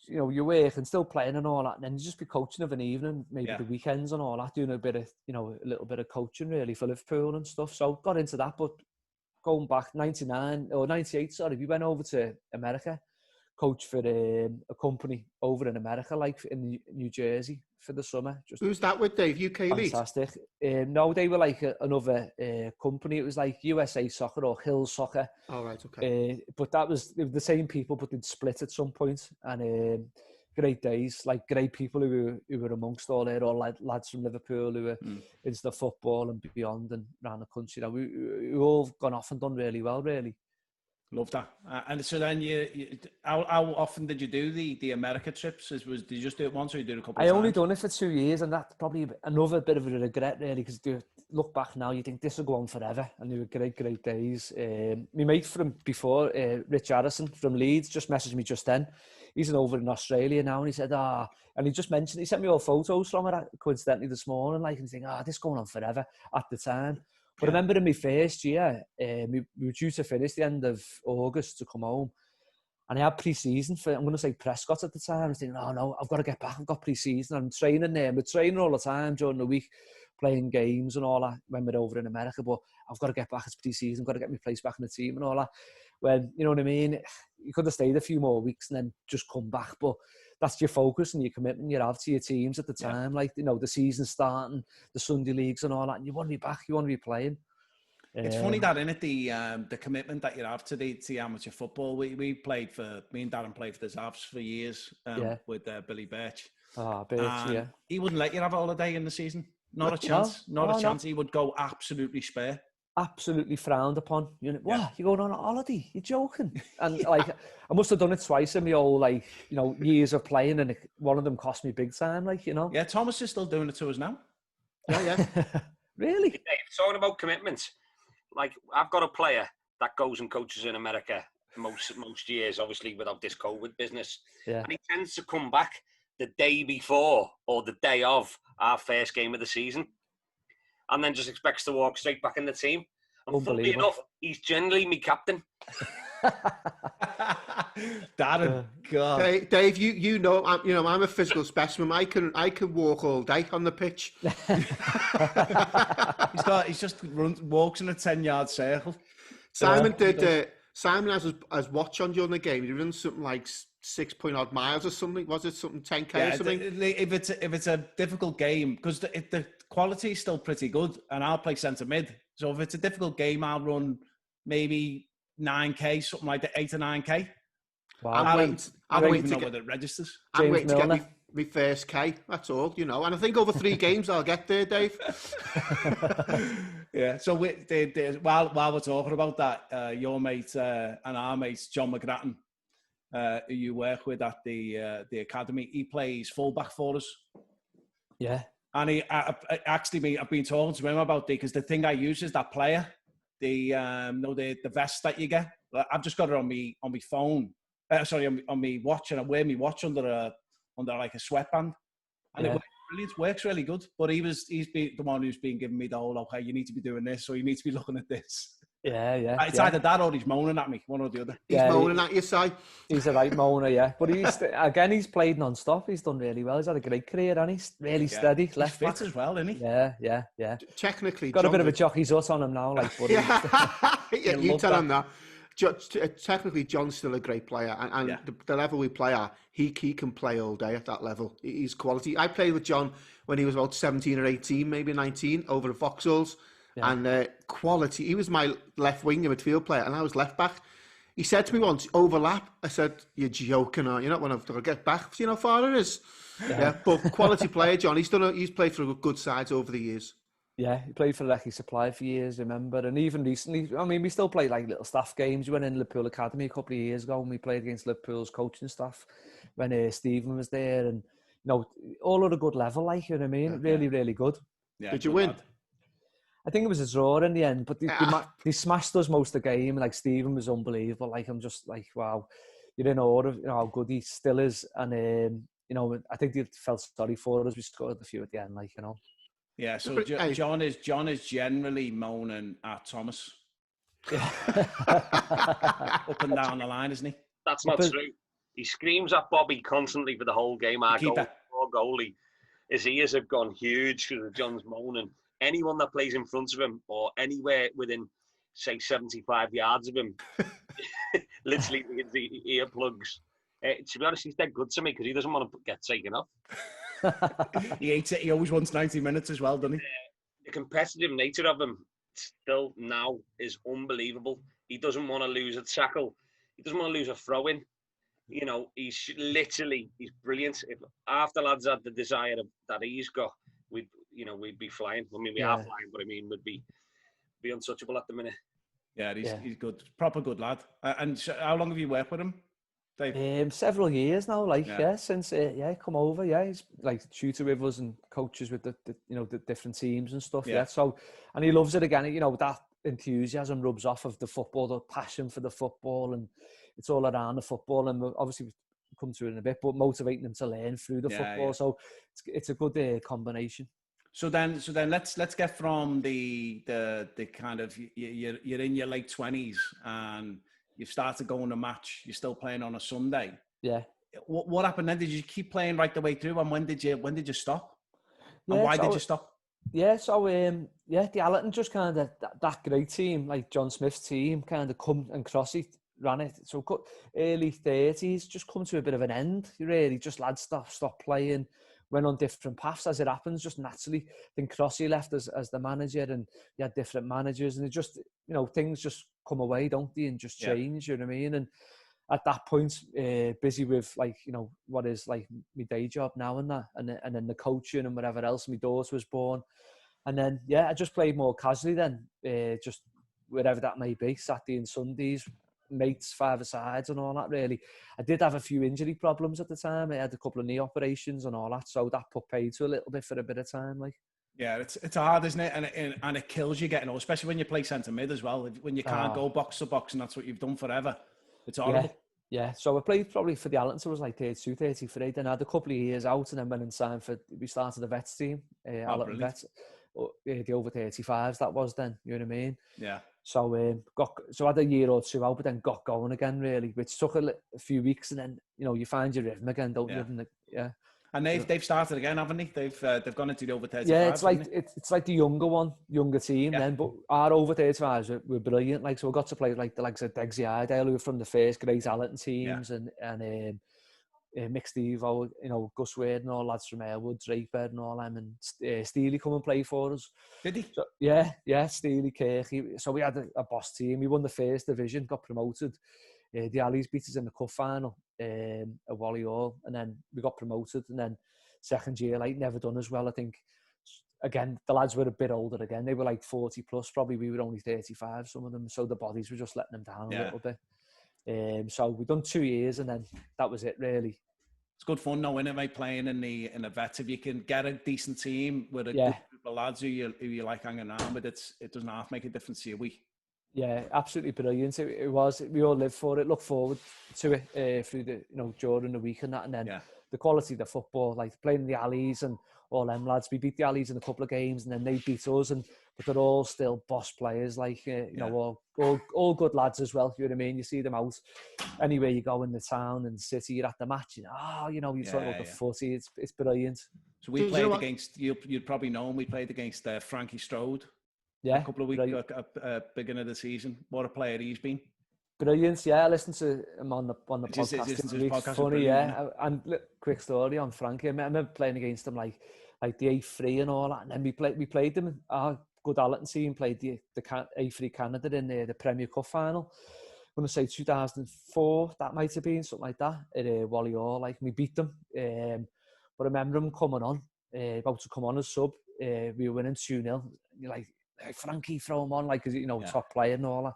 you work and still playing and all that, and then you just be coaching of an evening, maybe the weekends and all that, doing a bit of a little bit of coaching really for Liverpool and stuff. So got into that, but going back 98, we went over to America, coached for a company over in America, like in New Jersey for the summer. Who's that with, Dave? UK Elite? Fantastic. No, they were like another company. It was like USA Soccer or Hill Soccer. Oh, right, okay. But they were the same people, but they'd split at some point. And great days, like great people who were amongst all there, all lads from Liverpool who were into the football and beyond and around the country. We all gone off and done really well, really. Love that. And so then how often did you do the America trips? Did you just do it once or you did it a couple of times? I only done it for 2 years, and that's probably another bit of a regret, really, because you look back now, you think this will go on forever, and they were great days. My mate from before, Rich Harrison from Leeds, just messaged me just then. He's over in Australia now, and he said, and he just mentioned, he sent me all photos from it, coincidentally, this morning, like, and thinking, this is going on forever at the time. But I remember in my first year, we were due to finish the end of August to come home. And I had pre-season for, I'm going to say Prescott at the time. I was thinking, no, I've got to get back. I've got pre-season. I'm training there. We're training all the time during the week, playing games and all that when we're over in America. But I've got to get back. It's pre-season. I've got to get my place back in the team and all that. When, you know what I mean? You could have stayed a few more weeks and then just come back. But that's your focus and your commitment you have to your teams at the time. Like, you know, the season starting, the Sunday leagues and all that. And you want to be back. You want to be playing. It's funny that, isn't it, the commitment that you have to the amateur football. Me and Darren played for the Zavs for years with Billy Birch. Birch, He wouldn't let you have a holiday in the season. Not a chance. Not a chance. He would go absolutely spare. Absolutely frowned upon. You're going on a holiday? You're joking. And like, I must have done it twice in my whole, like, you know, years of playing, and one of them cost me big time, like, you know. Yeah, Thomas is still doing it to us now. Yeah. Really? Dave, talking about commitments, like, I've got a player that goes and coaches in America most years, obviously without this COVID business. Yeah. And he tends to come back the day before or the day of our first game of the season, and then just expects to walk straight back in the team. And funnily enough, he's generally me captain. Darren, God. Dave, you know, I'm a physical specimen. I can walk all day on the pitch. He's just walks in a 10-yard circle. Simon Simon has watch on during the game. He runs something like 6-point-odd miles or something. Was it something 10K or something? If it's a difficult game, because the quality is still pretty good, and I'll play centre mid. So if it's a difficult game, I'll run maybe 9K, something like that, 8 or 9K. Wow. I don't even know whether it registers. I'm waiting to get my first K. That's all, you know. And I think over 3 games I'll get there, Dave. Yeah. So while we're talking about that, your mate and our mate John McGrattan, who you work with at the academy, he plays fullback for us. Yeah. And I've been talking to him about because the thing I use is that player, the vest that you get. I've just got it on me phone. On me watch, and I wear me watch under like a sweatband, and it works really good. But he's been the one who's been giving me the whole, okay, you need to be doing this, or you need to be looking at this. Yeah. It's either that or he's moaning at me, one or the other. He's moaning at you, Si. He's a right moaner, yeah. But he's played non-stop. He's done really well. He's had a great career, and he's really steady. Left fit back as well, isn't he? Yeah. Technically, got a bit of a jockey's hut on him now, like. But you tell him that. Technically, John's still a great player, and the level we play at, he can play all day at that level. He's quality. I played with John when he was about 17 or 18, maybe 19, over at Vauxhalls, and quality. He was my left winger midfield player, and I was left back. He said to me once, overlap. I said, "You're joking, aren't you? Not when I'll get back. Do you know how far it is?" Yeah, but quality player, John. He's played for good sides over the years. Yeah, he played for Lecky Supply for years, remember? And even recently, I mean, we still play like little staff games. We went in Liverpool Academy a couple of years ago and we played against Liverpool's coaching staff when Steven was there. And, you know, all at a good level, like, you know what I mean? Really good. Yeah, did you win? I think it was a draw in the end, but they smashed us most of the game. Like, Steven was unbelievable. Like, I'm just like, wow, you don't know how good he still is. And, you know, I think they felt sorry for us. We scored a few at the end, like, you know. Yeah, so John is generally moaning at Thomas. Up and down the line, isn't he? That's not true. He screams at Bobby constantly for the whole game. Our goalie. His ears have gone huge because John's moaning. Anyone that plays in front of him or anywhere within, say, 75 yards of him, literally the earplugs. To be honest, he's dead good to me because he doesn't want to get taken off. He hates it. He always wants 90 minutes as well, doesn't he? The competitive nature of him still now is unbelievable. He doesn't want to lose a tackle. He doesn't want to lose a throw-in. You know, he's brilliant. If half the lads had the desire that he's got, we'd be flying. I mean, we are flying, but I mean, we'd be untouchable at the minute. Yeah, he's good, proper good lad. And how long have you worked with him, Dave? Several years now, since come over. Yeah, he's like tutor with us and coaches with the different teams and stuff. Yeah. So, and he loves it again. You know, that enthusiasm rubs off of the football, the passion for the football, and it's all around the football. And obviously we've come to it in a bit, but motivating them to learn through the football. Yeah. So it's a good combination. So then let's get from the kind of you're in your late 20s and you've started going to match. You're still playing on a Sunday. Yeah. What happened then? Did you keep playing right the way through? And when did you stop? And why did you stop? Yeah. So the Allerton just kind of that great team, like John Smith's team, kind of come and Crossy ran it. So early 30s just come to a bit of an end. Really, just lads stop playing. Went on different paths as it happens, just naturally. Then Crossy left as the manager, and you had different managers, and it just, things just come away, don't they, and just change, you know what I mean? And at that point, busy with what is like my day job now and that, and then the coaching and whatever else. My daughter was born, and then I just played more casually then, just wherever that may be, Saturday and Sundays. Mates, five-a-sides and all that, really. I did have a few injury problems at the time. I had a couple of knee operations and all that, so that put paid to a little bit for a bit of time, like. Yeah, it's hard, isn't it? And it kills you getting old, especially when you play centre mid as well. When you can't go box to box, and that's what you've done forever. It's horrible. Yeah. So I played probably for the Allens. I was like 32, 33. Then I had a couple of years out, and then went and signed we started the vets team, Allerton vets, the over 35s. That was then. You know what I mean? Yeah. So I had a year or two out, but then got going again, really, which took a few weeks, and then you find your rhythm again, don't you? And they've started again, haven't they? They've gone into the over 35. Yeah, it's like the younger team then, but our over 35s were brilliant. Like, so we got to play like the likes of Degsy Idale, who were from the first great Allerton teams, and Mick Stevo, Gus Wade and all lads from Airwood, Draper and all them, and Steely come and play for us. Did he? So, yeah, Steely, Kirk. So we had a boss team. We won the first division, got promoted. The Allies beat us in the cup final at Wally Hall, and then we got promoted. And then second year, never done as well. I think, again, the lads were a bit older again. They were like 40 plus, probably. We were only 35, some of them. So the bodies were just letting them down a little bit. So we done 2 years, and then that was it, really. It's good fun, though, isn't it, mate? Playing in the vets. If you can get a decent team with a good group of lads who you like hanging around with, it doesn't half make a difference to your week. Yeah, absolutely brilliant. It was. We all lived for it. Look forward to it through the during the week and that, and then the quality of the football, like playing in the Alleys and all them lads. We beat the Alleys in a couple of games, and then they beat us, but they're all still boss players, all good lads as well. You know what I mean? You see them out anywhere you go in the town and the city. You're at the match, you're talking about the footy. It's brilliant. So we played against you'd probably know him. We played against Frankie Strode. A couple of weeks beginning of the season. What a player he's been. Brilliant, yeah. I listened to him on the podcast. It's funny, yeah. And quick story on Frankie. I remember playing against him like the A3 and all that. And then we played them. Our good Allerton team played the A3 Canada in the Premier Cup final. I'm going to say 2004. That might have been something like that at Wally Hall. Like, we beat them. But I remember him coming on, about to come on as sub. We were winning 2-0. You're like Frankie, throw him on, top player and all that.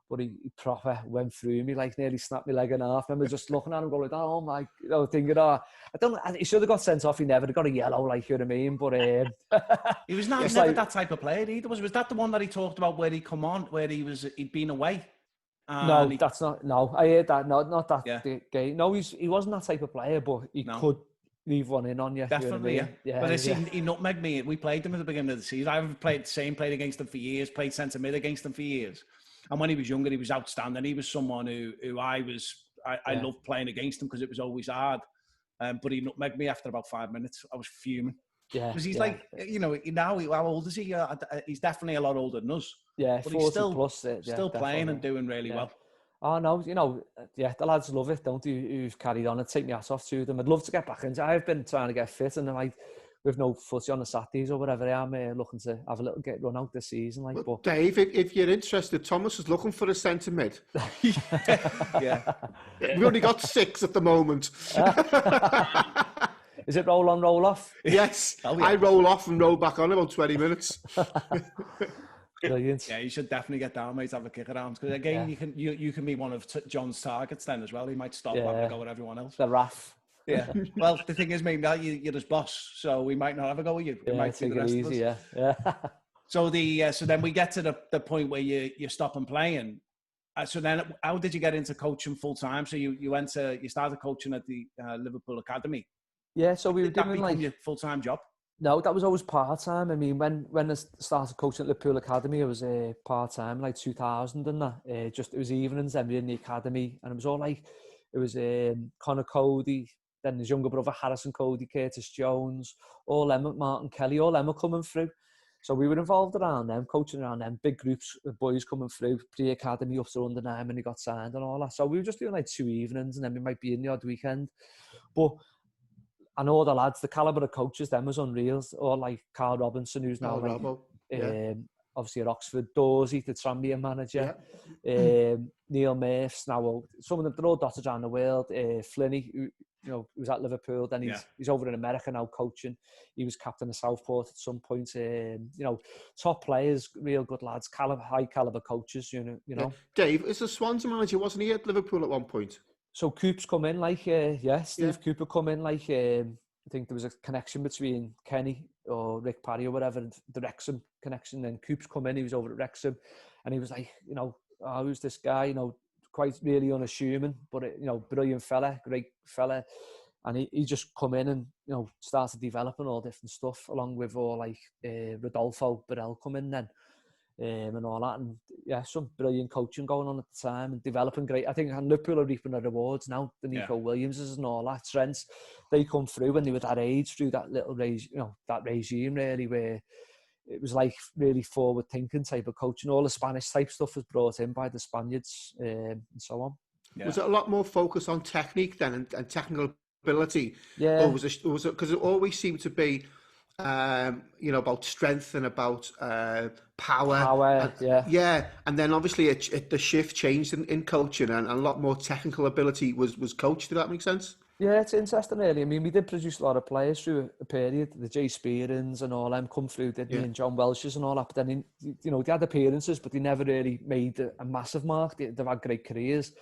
But he proper went through me, nearly snapped my leg in half. I remember just looking at him going, oh my, thinking, he should have got sent off. He never got a yellow, you know what I mean? But he was never that type of player either. Was that the one that he talked about where he come on, where he'd been away? That's not. No, I heard that. No, not that game. No, he wasn't that type of player, but he could leave one in on you. Definitely, yeah. But he nutmegged me. We played him at the beginning of the season. I haven't played against him for years. Played centre mid against him for years. And when he was younger, he was outstanding. He was someone who I loved playing against him because it was always hard. But he nutmegged me after about 5 minutes. I was fuming. Yeah. Because he's now, how old is he? He's definitely a lot older than us. Yeah, but 40 he's still plus. Still playing and doing really well. Oh, no, the lads love it, don't they, who've carried on and take my ass off to them. I'd love to get back into it. I've been trying to get fit, and with no footy on the Saturdays or whatever, I'm looking to have a little run out this season. But Dave, if you're interested, Thomas is looking for a centre mid. Yeah. We only got 6 at the moment. Is it roll on, roll off? Yes. I roll off and roll back on about 20 minutes. Brilliant. Yeah, you should definitely get down, mate, have a kick around. Because again, you can be one of John's targets then as well. He might stop having to go with everyone else. The RAF. Yeah. Well, the thing is, mate, now you're his boss, so we might not have a go with you. It might be the rest of us. Yeah. So so then we get to the point where you stop and playing. So then, how did you get into coaching full time? So you started coaching at the Liverpool Academy. Yeah. So we were doing become your full time job. No, that was always part time. I mean, when I started coaching at Liverpool Academy, it was part time, like 2000 and that. It was evenings, then we were in the academy, and it was all like it was Connor Cody, then his younger brother Harrison Cody, Curtis Jones, all them, Martin Kelly, all them were coming through. So we were involved around them, coaching around them, big groups of boys coming through, pre-academy up to under 9 when he got signed and all that. So we were just doing like 2 evenings, and then we might be in the odd weekend. But I know the lads, the calibre of coaches, them was unreal. Or like Carl Robinson, who's now obviously at Oxford, Dorsey, the Tranmere manager, Neil Murph's now, some of them, they're all dotted around the world. Flinney, who was at Liverpool, then he's over in America now coaching. He was captain of Southport at some point. Top players, real good lads, high calibre coaches, you know. Yeah. Dave, is the Swans manager, wasn't he at Liverpool at one point? So Coop's come in, Steve Cooper come in, I think there was a connection between Kenny or Rick Parry or whatever, the Wrexham connection. Then Coop's come in, he was over at Wrexham, and he was like, who's this guy? Quite really unassuming, but brilliant fella, great fella, and he just come in and started developing all different stuff, along with all Rodolfo Burrell come in then. And all that, and some brilliant coaching going on at the time and developing great. I think Liverpool are reaping the rewards now. The Nico Williamses and all that, Trents, they come through when they were that age, through that little that regime really, where it was like really forward thinking type of coaching. All the Spanish type stuff was brought in by the Spaniards and so on. Yeah. Was it a lot more focus on technique then and technical ability? Yeah. Or was it because it always seemed to be about strength and about power. And then obviously the shift changed in coaching, and a lot more technical ability was coached. Did that make sense? Yeah, it's interesting really. I mean, we did produce a lot of players through a period. The Jay Spearins and all them come through, didn't they? And John Welsh's and all that. But then, they had appearances, but they never really made a massive mark. They've had great careers.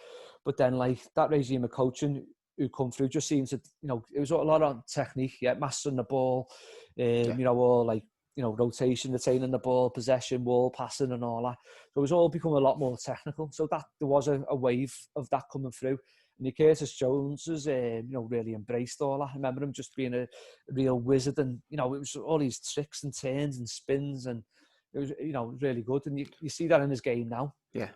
But then, that regime of coaching who come through just seems to, it was a lot on technique, mastering the ball, all rotation, retaining the ball, possession, wall passing and all that. So it was all become a lot more technical. So that there was a wave of that coming through. And the Curtis Joneses, really embraced all that. I remember him just being a real wizard, and it was all these tricks and turns and spins, and it was really good. And you see that in his game now. Yeah.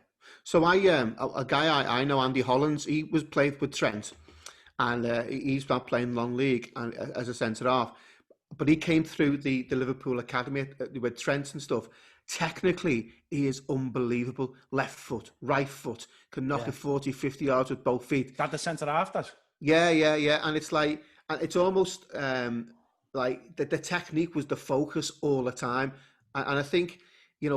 So a guy I know, Andy Hollands, he was played with Trent, and he's not playing long league and as a centre half, but he came through the Liverpool Academy with Trent and stuff. Technically, he is unbelievable. Left foot, right foot, can knock it 40, 50 yards with both feet. That the centre half does? Yeah. And it's like, it's almost like the technique was the focus all the time. And I think,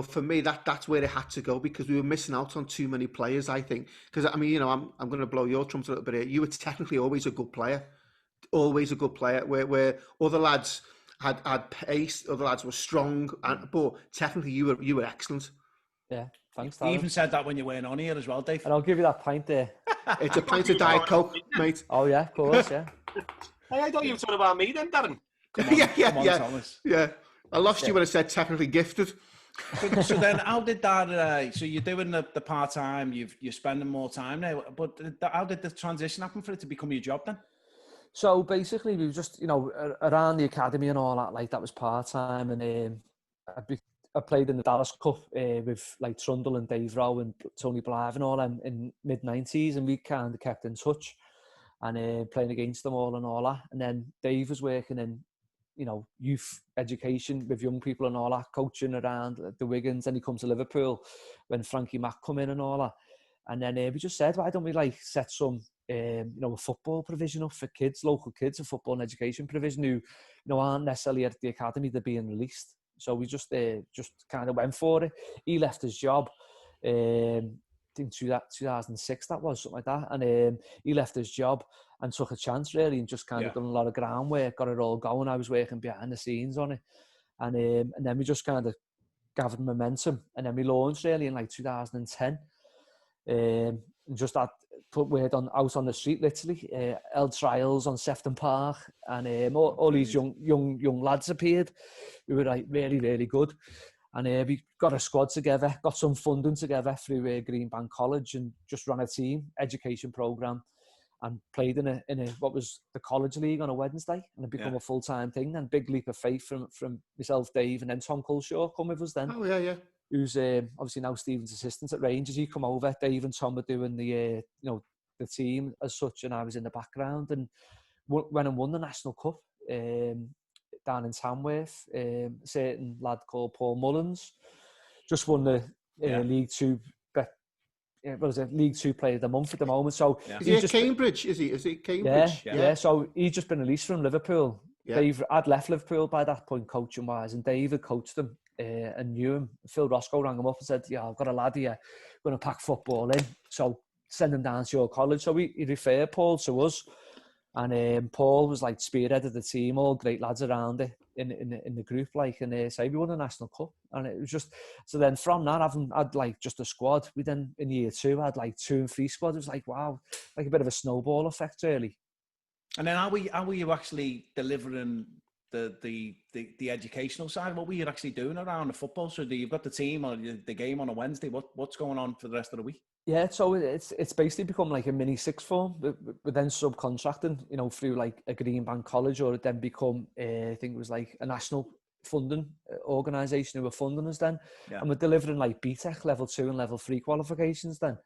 for me, that's where it had to go, because we were missing out on too many players, I think. Because, I mean, I'm going to blow your trumpet a little bit here. You were technically always a good player. Always a good player, where other lads had pace, other lads were strong, but technically you were excellent. Yeah, thanks, Darren. You even said that when you weren't on here as well, Dave. And I'll give you that pint there. It's a pint of Diet Coke, mate. Oh yeah, of course, yeah. Hey, I thought you were talking about me then, Darren. Come on, Thomas. Yeah. I lost you when I said technically gifted. So then, how did that? So you're doing the part time. You're spending more time now. But how did the transition happen for it to become your job then? So basically, we were just around the academy and all that. That was part time, and I played in the Dallas Cup with Trundle and Dave Rowe and Tony Blythe and all them in mid-90s, and we kind of kept in touch and playing against them all and all that. And then Dave was working in youth education with young people and all that, coaching around the Wiggins, and he comes to Liverpool when Frankie Mack come in and all that. And then we just said, why don't we set some a football provision up for kids, local kids, a football and education provision who aren't necessarily at the academy, they're being released. So we just kind of went for it. He left his job I think 2006 that was, something like that, and he left his job and took a chance really, and just kind of done a lot of groundwork, got it all going. I was working behind the scenes on it, and then we just kind of gathered momentum, and then we launched really in like 2010. Just that put word out on the street, literally. Held trials on Sefton Park, and all these young lads appeared who were like really, really good. And we got a squad together, got some funding together through Greenbank College, and just ran a team education program, and played in a what was the college league on a Wednesday, and it become a full-time thing. And big leap of faith from myself, Dave, and then Tom Culshaw come with us then. Oh yeah. Who's obviously now Stephen's assistant at Rangers. He come over. Dave and Tom were doing the the team as such, and I was in the background, and went and won the National Cup down in Tamworth. A certain lad called Paul Mullins just won the League Two. What is it? League Two Player of the Month at the moment. So is he at Cambridge? Is he Cambridge? Yeah. So he's just been released from Liverpool. Yeah. Dave, I'd left Liverpool by that point, coaching wise, and David coached him and knew him. Phil Roscoe rang him up and said, "Yeah, I've got a lad here, going to pack football in. So send him down to your college." So he referred Paul to us, and Paul was like spearhead of the team, all great lads around it in the group, like, and so we won the National Cup, and it was just so. Then from that, I'd like just a squad. We then in year 2 had like 2 and 3 squads. It was like wow, like a bit of a snowball effect, really. And then how were you actually delivering the educational side? What were you actually doing around the football? So you've got the team or the game on a Wednesday. What's going on for the rest of the week? Yeah, so it's basically become like a mini sixth form, but then subcontracting, through like a Greenbank College, or it then become, I think it was like a national funding organisation who were funding us then. Yeah. And we're delivering like BTEC level 2 and level 3 qualifications then.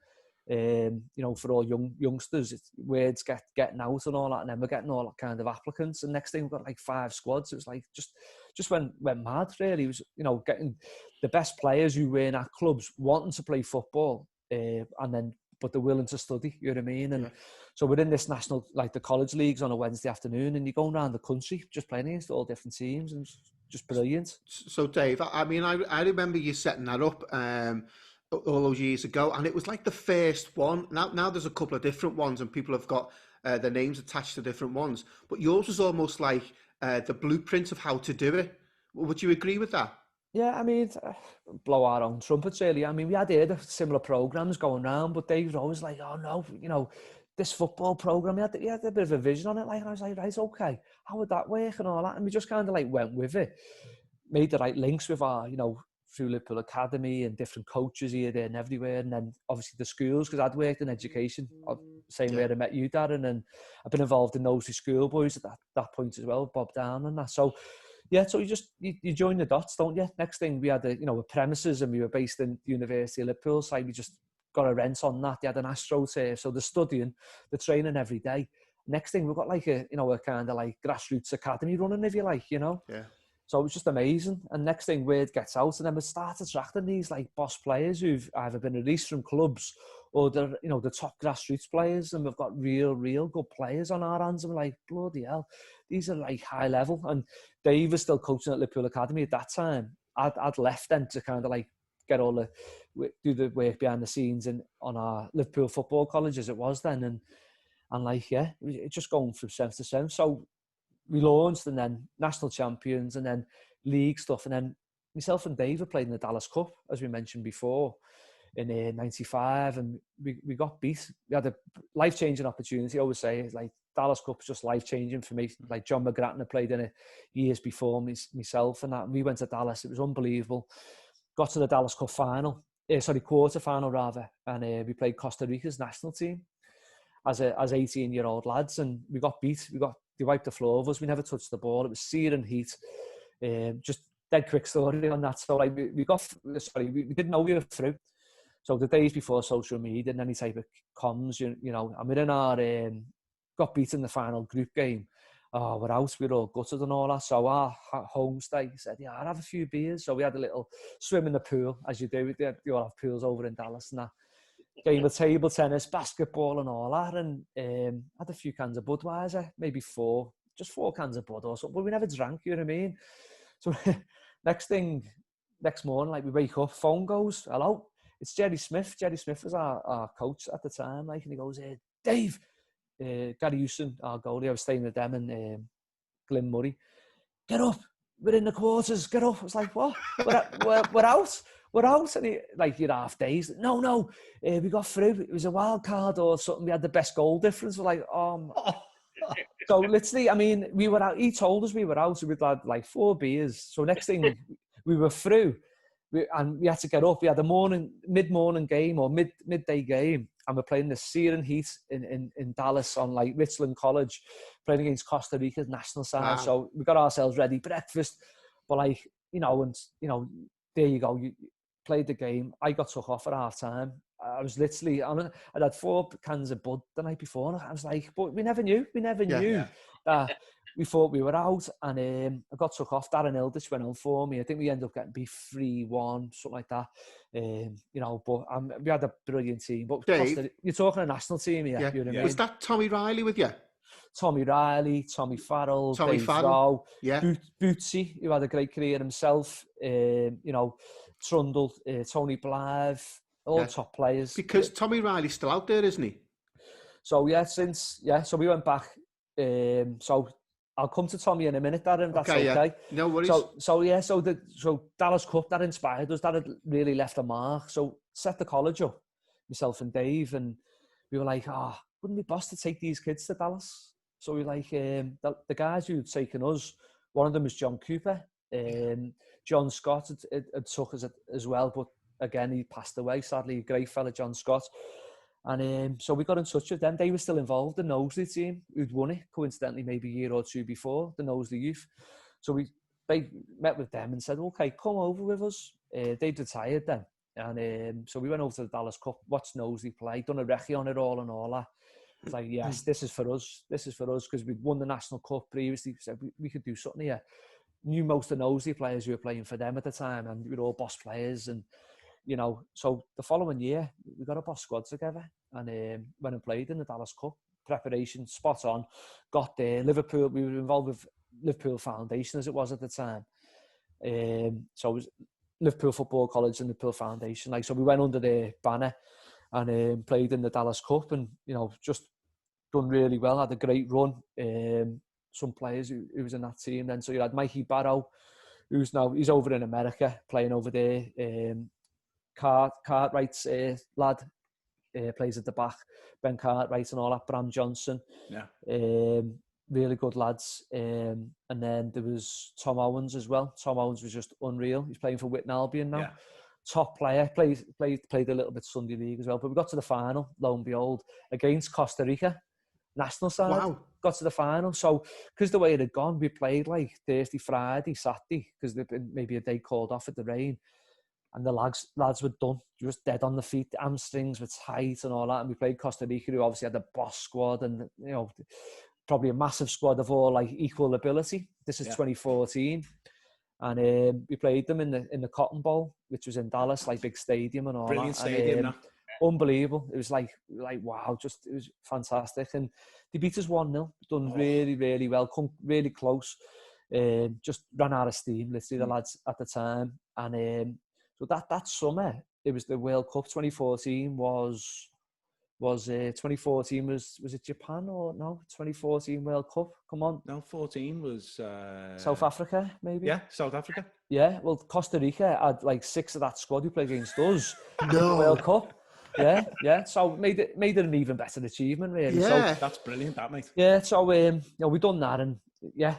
For all youngsters, words getting out and all that, and then we're getting all that kind of applicants. And next thing we've got like 5 squads. It was like just went mad really. It was getting the best players who were in our clubs wanting to play football, but they're willing to study. You know what I mean? And so we're in this national, like the college leagues on a Wednesday afternoon, and you're going around the country just playing against all different teams, and it's just brilliant. So Dave, I mean, I remember you setting that up all those years ago, and it was like the first one. Now there's a couple of different ones, and people have got their names attached to different ones. But yours was almost like the blueprint of how to do it. Would you agree with that? Yeah, I mean, blow our own trumpets, really. I mean, we had heard of similar programs going around, but Dave was always like, "Oh no, this football program." He had a bit of a vision on it. Like, and I was like, "Right, okay, how would that work and all that?" And we just kind of like went with it, made the right links with our, through Liverpool Academy and different coaches here, there and everywhere. And then obviously the schools, because I'd worked in education, same way I met you, Darren, and I've been involved in those schoolboys at that point as well, Bob Down and that. So yeah, so you join the dots, don't you? Next thing we had a premises, and we were based in the University of Liverpool, so we just got a rent on that. They had an AstroTurf, so they're studying, they're training every day. Next thing we've got like a kind of like grassroots academy running, if you like, Yeah. So it was just amazing. And next thing, word gets out, and then we start attracting these like boss players who've either been released from clubs or they're, the top grassroots players. And we've got real good players on our hands. And we're like, bloody hell, these are like high level. And Dave was still coaching at Liverpool Academy at that time. I'd left then to kind of like get do the work behind the scenes on our Liverpool Football College as it was then. And like, yeah, it's just going from strength to strength. So we launched, and then national champions, and then league stuff, and then myself and David played in the Dallas Cup, as we mentioned before, in '95, and we got beat. We had a life-changing opportunity. I always say, like, Dallas Cup was just life-changing for me. Like John McGrattan had played in it years before myself, and that. And we went to Dallas. It was unbelievable. Got to the Dallas Cup quarter final rather, and we played Costa Rica's national team as 18-year-old lads, and we got beat. They wiped the floor of us. We never touched the ball. It was searing heat. Just dead quick story on that. So like we didn't know we were through. So the days before social media and any type of comms, and we're in our got beaten in the final group game. Oh, we're out. We're all gutted and all that. So our homestay said, "Yeah, I'll have a few beers." So we had a little swim in the pool, as you do. They all have pools over in Dallas and that. Game of table tennis, basketball and all that, and had a few cans of Budweiser, maybe 4 cans of Bud or something, but we never drank, you know what I mean? So next morning, like we wake up, phone goes, "Hello, it's Jerry Smith." Jerry Smith was our coach at the time, like, and he goes, "Dave, Gary Houston, our goalie, I was staying with them in Glen Murray, get up, we're in the quarters, get up. I was like, what? We're out. We're out. And you're half dazed. No, we got through. It was a wild card or something. We had the best goal difference. We're like, So literally, I mean, we were out. He told us we were out. So we'd had like 4 beers. So next thing, we were through. And we had to get up. We had a mid-morning game or midday game. And we're playing the searing heat in Dallas on like Richland College, playing against Costa Rica's national side. Wow. So we got ourselves ready, breakfast. But there you go. You played the game. I got took off at half time. I was literally, I'd had 4 cans of Bud the night before. And I was like, but we never knew. We thought we were out, and I got took off. Darren Hilditch went on for me. I think we ended up getting beat 3-1, something like that. But we had a brilliant team. But Dave, you're talking a national team here. You know what I mean? Was that Tommy Riley with you? Tommy Riley, Tommy Farrell, David Rowe, Bootsy, who had a great career himself. Trundle, Tony Blythe, all top players. Because Tommy Riley's still out there, isn't he? So so we went back. So I'll come to Tommy in a minute, Darren, if that's okay. Yeah. No worries. So Dallas Cup, that inspired us. That had really left a mark. So set the college up, myself and Dave, and we were like, wouldn't it be best to take these kids to Dallas? So we were like, the guys who had taken us, one of them was John Cooper. John Scott had took us as well, but again, he passed away, sadly. Great fella, John Scott. And so we got in touch with them. They were still involved, the Knowsley team, who'd won it, coincidentally, maybe a year or 2 before, the Knowsley youth. So they met with them and said, okay, come over with us. They'd retired then. And so we went over to the Dallas Cup, watched Knowsley play, done a recce on it all and all that. It's like, yes, this is for us. This is for us, because we'd won the National Cup previously. We said we could do something here. Knew most of the Knowsley players who were playing for them at the time, and we were all boss players. And so the following year, we got a boss squad together and went and played in the Dallas Cup. Preparation, spot on. Got there. Liverpool, we were involved with Liverpool Foundation, as it was at the time. So it was Liverpool Football College and Liverpool Foundation. So we went under their banner and played in the Dallas Cup, and, just done really well. Had a great run. Some players who was in that team then. So you had Mikey Barrow, he's over in America, playing over there. Cartwright's lad plays at the back, Ben Cartwright and all that, Bram Johnson, really good lads. And then there was Tom Owens as well. Tom Owens was just unreal. He's playing for Witton Albion now. Top player, played a little bit Sunday League as well. But we got to the final, lo and behold, against Costa Rica, national side. Wow. Got to the final. So, because the way it had gone, we played like Thursday, Friday, Saturday, because there'd been maybe a day called off at the rain. And the lads were done, just dead on the feet. The hamstrings were tight and all that. And we played Costa Rica, who obviously had a boss squad and, probably a massive squad of all like equal ability. This is 2014. And we played them in the Cotton Bowl, which was in Dallas, like big stadium and all that. Brilliant stadium, unbelievable. It was like wow, it was fantastic. And they beat us 1-0. Done really, really well. Come really close. Just ran out of steam, literally, the lads at the time. And so that summer, it was the World Cup. 2014 was 2014 was it Japan or no? 2014 World Cup. Come on. No, 14 was South Africa, maybe. Yeah, South Africa. Yeah, well, Costa Rica had like 6 of that squad who played against us. No. World Cup. Yeah. So made it an even better achievement, really. Yeah, so, that's brilliant, that, mate. Yeah. So we done that, and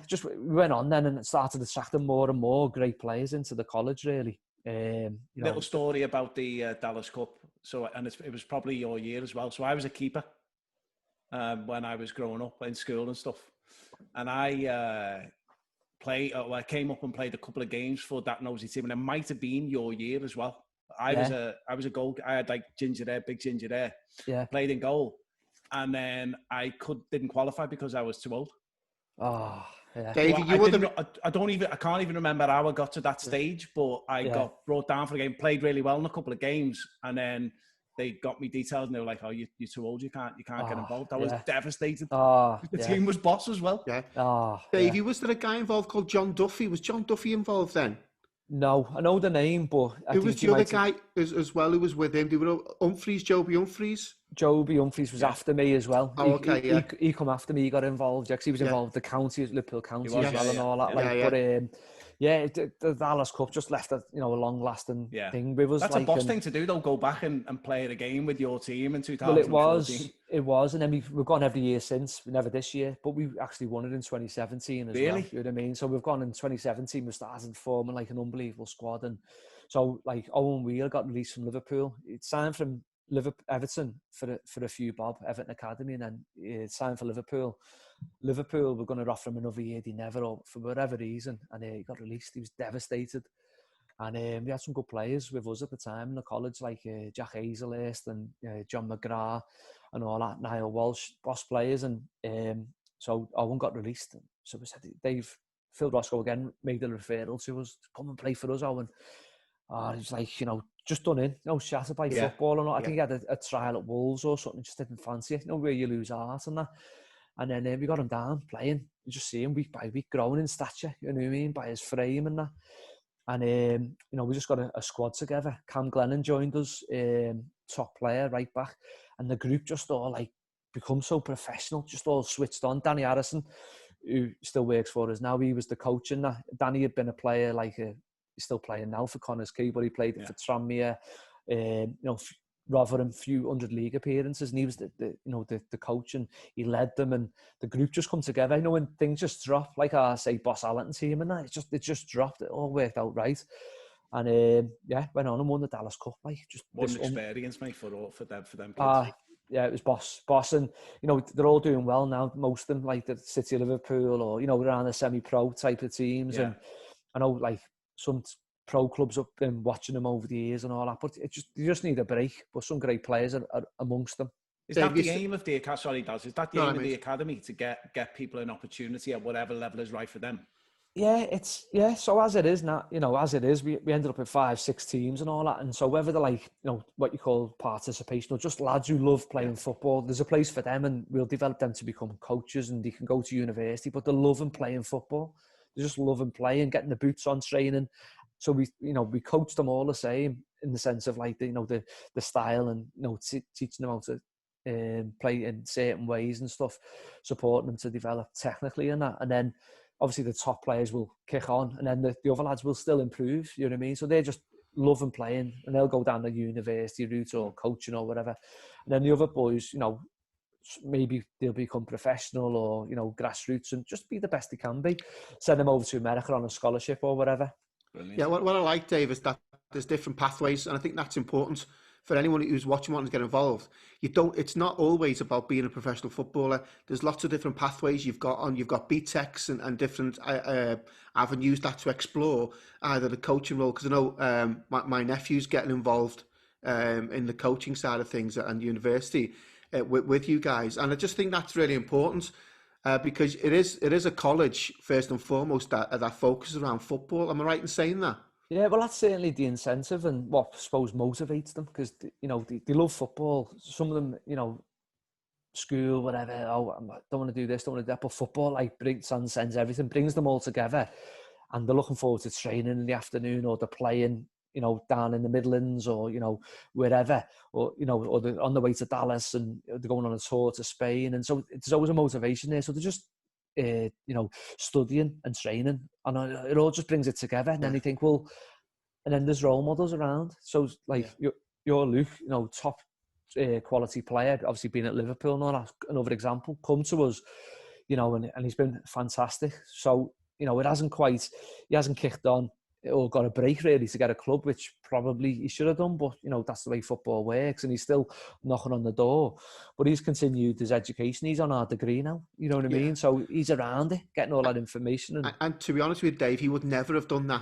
just we went on then and started attracting more and more great players into the college, really. Little story about the Dallas Cup. So, and it was probably your year as well. So I was a keeper when I was growing up in school and stuff, and I came up and played a couple of games for that Knowsley team, and it might have been your year as well. I was a goal. I had like big ginger hair. Yeah. Played in goal, and then I didn't qualify because I was too old. Oh. Yeah. David, I can't even remember how I got to that stage, but I got brought down for the game, played really well in a couple of games, and then they got me details and they were like, "Oh, you're too old, you can't get involved." I was devastated. The team was boss as well. Yeah. Davey, was there a guy involved called John Duffy? Was John Duffy involved then? No, I know the name, but who was the other guy as well who was with him? They were Joby Humphreys. Joby Humphreys was after me as well. Oh, okay, he come after me. He got involved because he was involved with the county, Liverpool County as well, and all that. yeah, the Dallas Cup just left a long-lasting thing with us. That's a boss thing to do, though. Go back and play the game with your team in 2014. Well, it was, and then we've gone every year since. Never this year, but we actually won it in 2017 as well. You know what I mean? So we've gone in 2017. We started forming like an unbelievable squad, and so like Owen Wheeler got released from Liverpool. It signed from Everton for a few bob, Everton Academy, and then he signed for Liverpool. Liverpool were going to offer him another year. They never, for whatever reason, and he got released. He was devastated. And we had some good players with us at the time in the college, like Jack Hazelhurst and John McGrath and all that, Niall Walsh, boss players. And so Owen got released. So we said, Phil Roscoe again made the referral to us, come and play for us, Owen. He was like, just done in, shattered by football and all. I think he had a trial at Wolves or something, just didn't fancy it, where you lose heart and that. And then we got him down playing. You just see him week by week growing in stature, you know what I mean, by his frame and that. And, we just got a squad together. Cam Glennon joined us, top player, right back. And the group just all, like, become so professional, just all switched on. Danny Harrison, who still works for us now, he was the coach in that. Danny had been a player, he's still playing now for Connors Key, but he played for Tranmere, Rotherham, few hundred league appearances, and he was the coach, and he led them, and the group just come together. When things just drop, like I say, Boss Allerton team, and that it just dropped. It all worked out right, and went on and won the Dallas Cup. Just what an experience, mate, for them kids. It was boss, and they're all doing well now. Most of them, like the City of Liverpool, or around the semi-pro type of teams, and I know like some pro clubs up and watching them over the years and all that, but you just need a break. But some great players are amongst them. Is that the aim of the academy? Sorry, Daz. Is that the aim of the academy, to get people an opportunity at whatever level is right for them? Yeah, so as it is now, we ended up with 5-6 teams and all that, and so whether they're like what you call participation or just lads who love playing football, there's a place for them, and we'll develop them to become coaches, and they can go to university, but they're loving playing football. They just loving playing, getting the boots on, training. So we coach them all the same, in the sense of like the style, and teaching them how to play in certain ways and stuff, supporting them to develop technically and that. And then obviously the top players will kick on, and then the other lads will still improve. You know what I mean? So they're just loving playing, and they'll go down the university route or coaching or whatever. And then the other boys, maybe they'll become professional or grassroots, and just be the best they can be. Send them over to America on a scholarship or whatever. Brilliant. Yeah, what I like, Dave, is that there's different pathways, and I think that's important for anyone who's watching, wanting to get involved. It's not always about being a professional footballer. There's lots of different pathways you've got BTECs and different avenues to explore, either the coaching role, because I know my nephew's getting involved in the coaching side of things at university with you guys, and I just think that's really important. Because it is a college first and foremost that focuses around football. Am I right in saying that? Yeah, well, that's certainly the incentive, and what I suppose motivates them, because they love football. Some of them, school, whatever. Oh, I don't want to do this, don't want to do that. But football, transcends everything, brings them all together, and they're looking forward to training in the afternoon, or they're playing, down in the Midlands, or wherever, or or they're on the way to Dallas, and they're going on a tour to Spain, and so there's always a motivation there. So they're just studying and training, and it all just brings it together. And then you think, well, and then there's role models around. So you're Luke, top quality player, obviously being at Liverpool and all that. Another example, come to us, and he's been fantastic. So he hasn't kicked on or got a break really to get a club, which probably he should have done, but that's the way football works, and he's still knocking on the door. But he's continued his education. He's on our degree now, you know what I mean? So he's around it, getting all that information. And to be honest with you, Dave, he would never have done that.